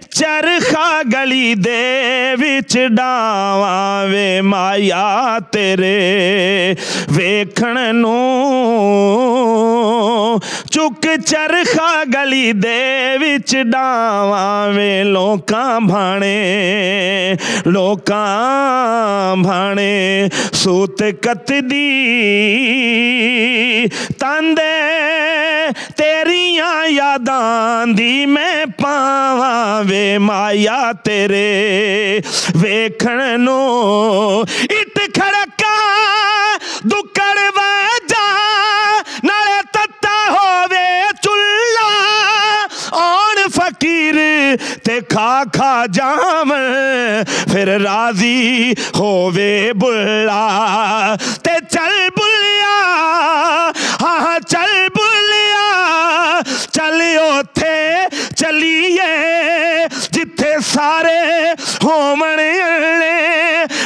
चरखा गली दे विच डावा, वे माया तेरे वेखण नू चुक चरखा गली दे विच डावा, वे लोकां भाणे सूत कतदी तांदे तेरियां यादां दी मैं पावा, वे माया तेरे वेखण नू इट खड़का दुक्कड़ वजा नाले तत्ता होवे चुल्ला, आन फकीर ते खा जावन फिर राजी होवे बुल्ला, ते चल बुलिया हाँ चल बुलिया चल ओथे चलिए जिथे सारे होमण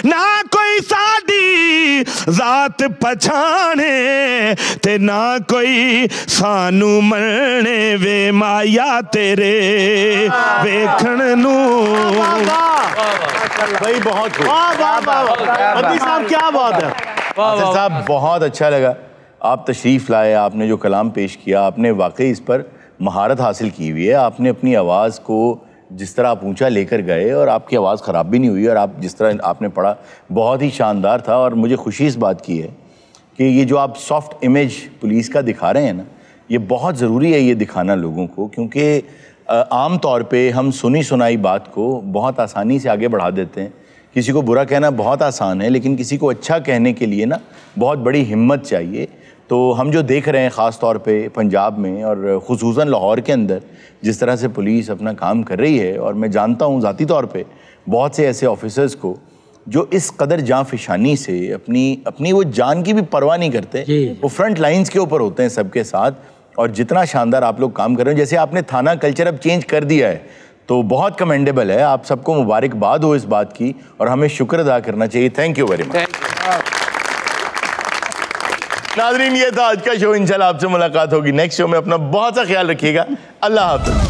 ना कोई साडी जात पछाणे ते ना कोई सानू मरने, वे माया तेरे वेखण नू। भाई बहुत साहब क्या बात है साहब, बहुत अच्छा लगा आप तशरीफ़ लाए, आपने जो कलाम पेश किया, आपने वाकई इस पर महारत हासिल की हुई है। आपने अपनी आवाज़ को जिस तरह आप ऊंचा लेकर गए और आपकी आवाज़ ख़राब भी नहीं हुई और आप जिस तरह आपने पढ़ा बहुत ही शानदार था। और मुझे खुशी इस बात की है कि ये जो आप सॉफ्ट इमेज पुलिस का दिखा रहे हैं ना, ये बहुत ज़रूरी है ये दिखाना लोगों को, क्योंकि आम तौर पे हम सुनी सुनाई बात को बहुत आसानी से आगे बढ़ा देते हैं। किसी को बुरा कहना बहुत आसान है, लेकिन किसी को अच्छा कहने के लिए ना बहुत बड़ी हिम्मत चाहिए। तो हम जो देख रहे हैं ख़ास तौर पे पंजाब में और ख़ुसूसन लाहौर के अंदर जिस तरह से पुलिस अपना काम कर रही है, और मैं जानता हूँ ज़ाती तौर पे बहुत से ऐसे ऑफिसर्स को जो इस कदर जाँफशानी से अपनी वो जान की भी परवाह नहीं करते, वो फ्रंट लाइन्स के ऊपर होते हैं सबके साथ। और जितना शानदार आप लोग काम कर रहे हैं, जैसे आपने थाना कल्चर अब चेंज कर दिया है, तो बहुत कमेंडेबल है। आप सबको मुबारकबाद हो इस बात की और हमें शुक्र अदा करना चाहिए। Thank you very much. नाज़रीन, ये था आज का शो। इंशाल्लाह आपसे मुलाकात होगी नेक्स्ट शो में। अपना बहुत सा ख्याल रखिएगा। अल्लाह हाफ़िज़।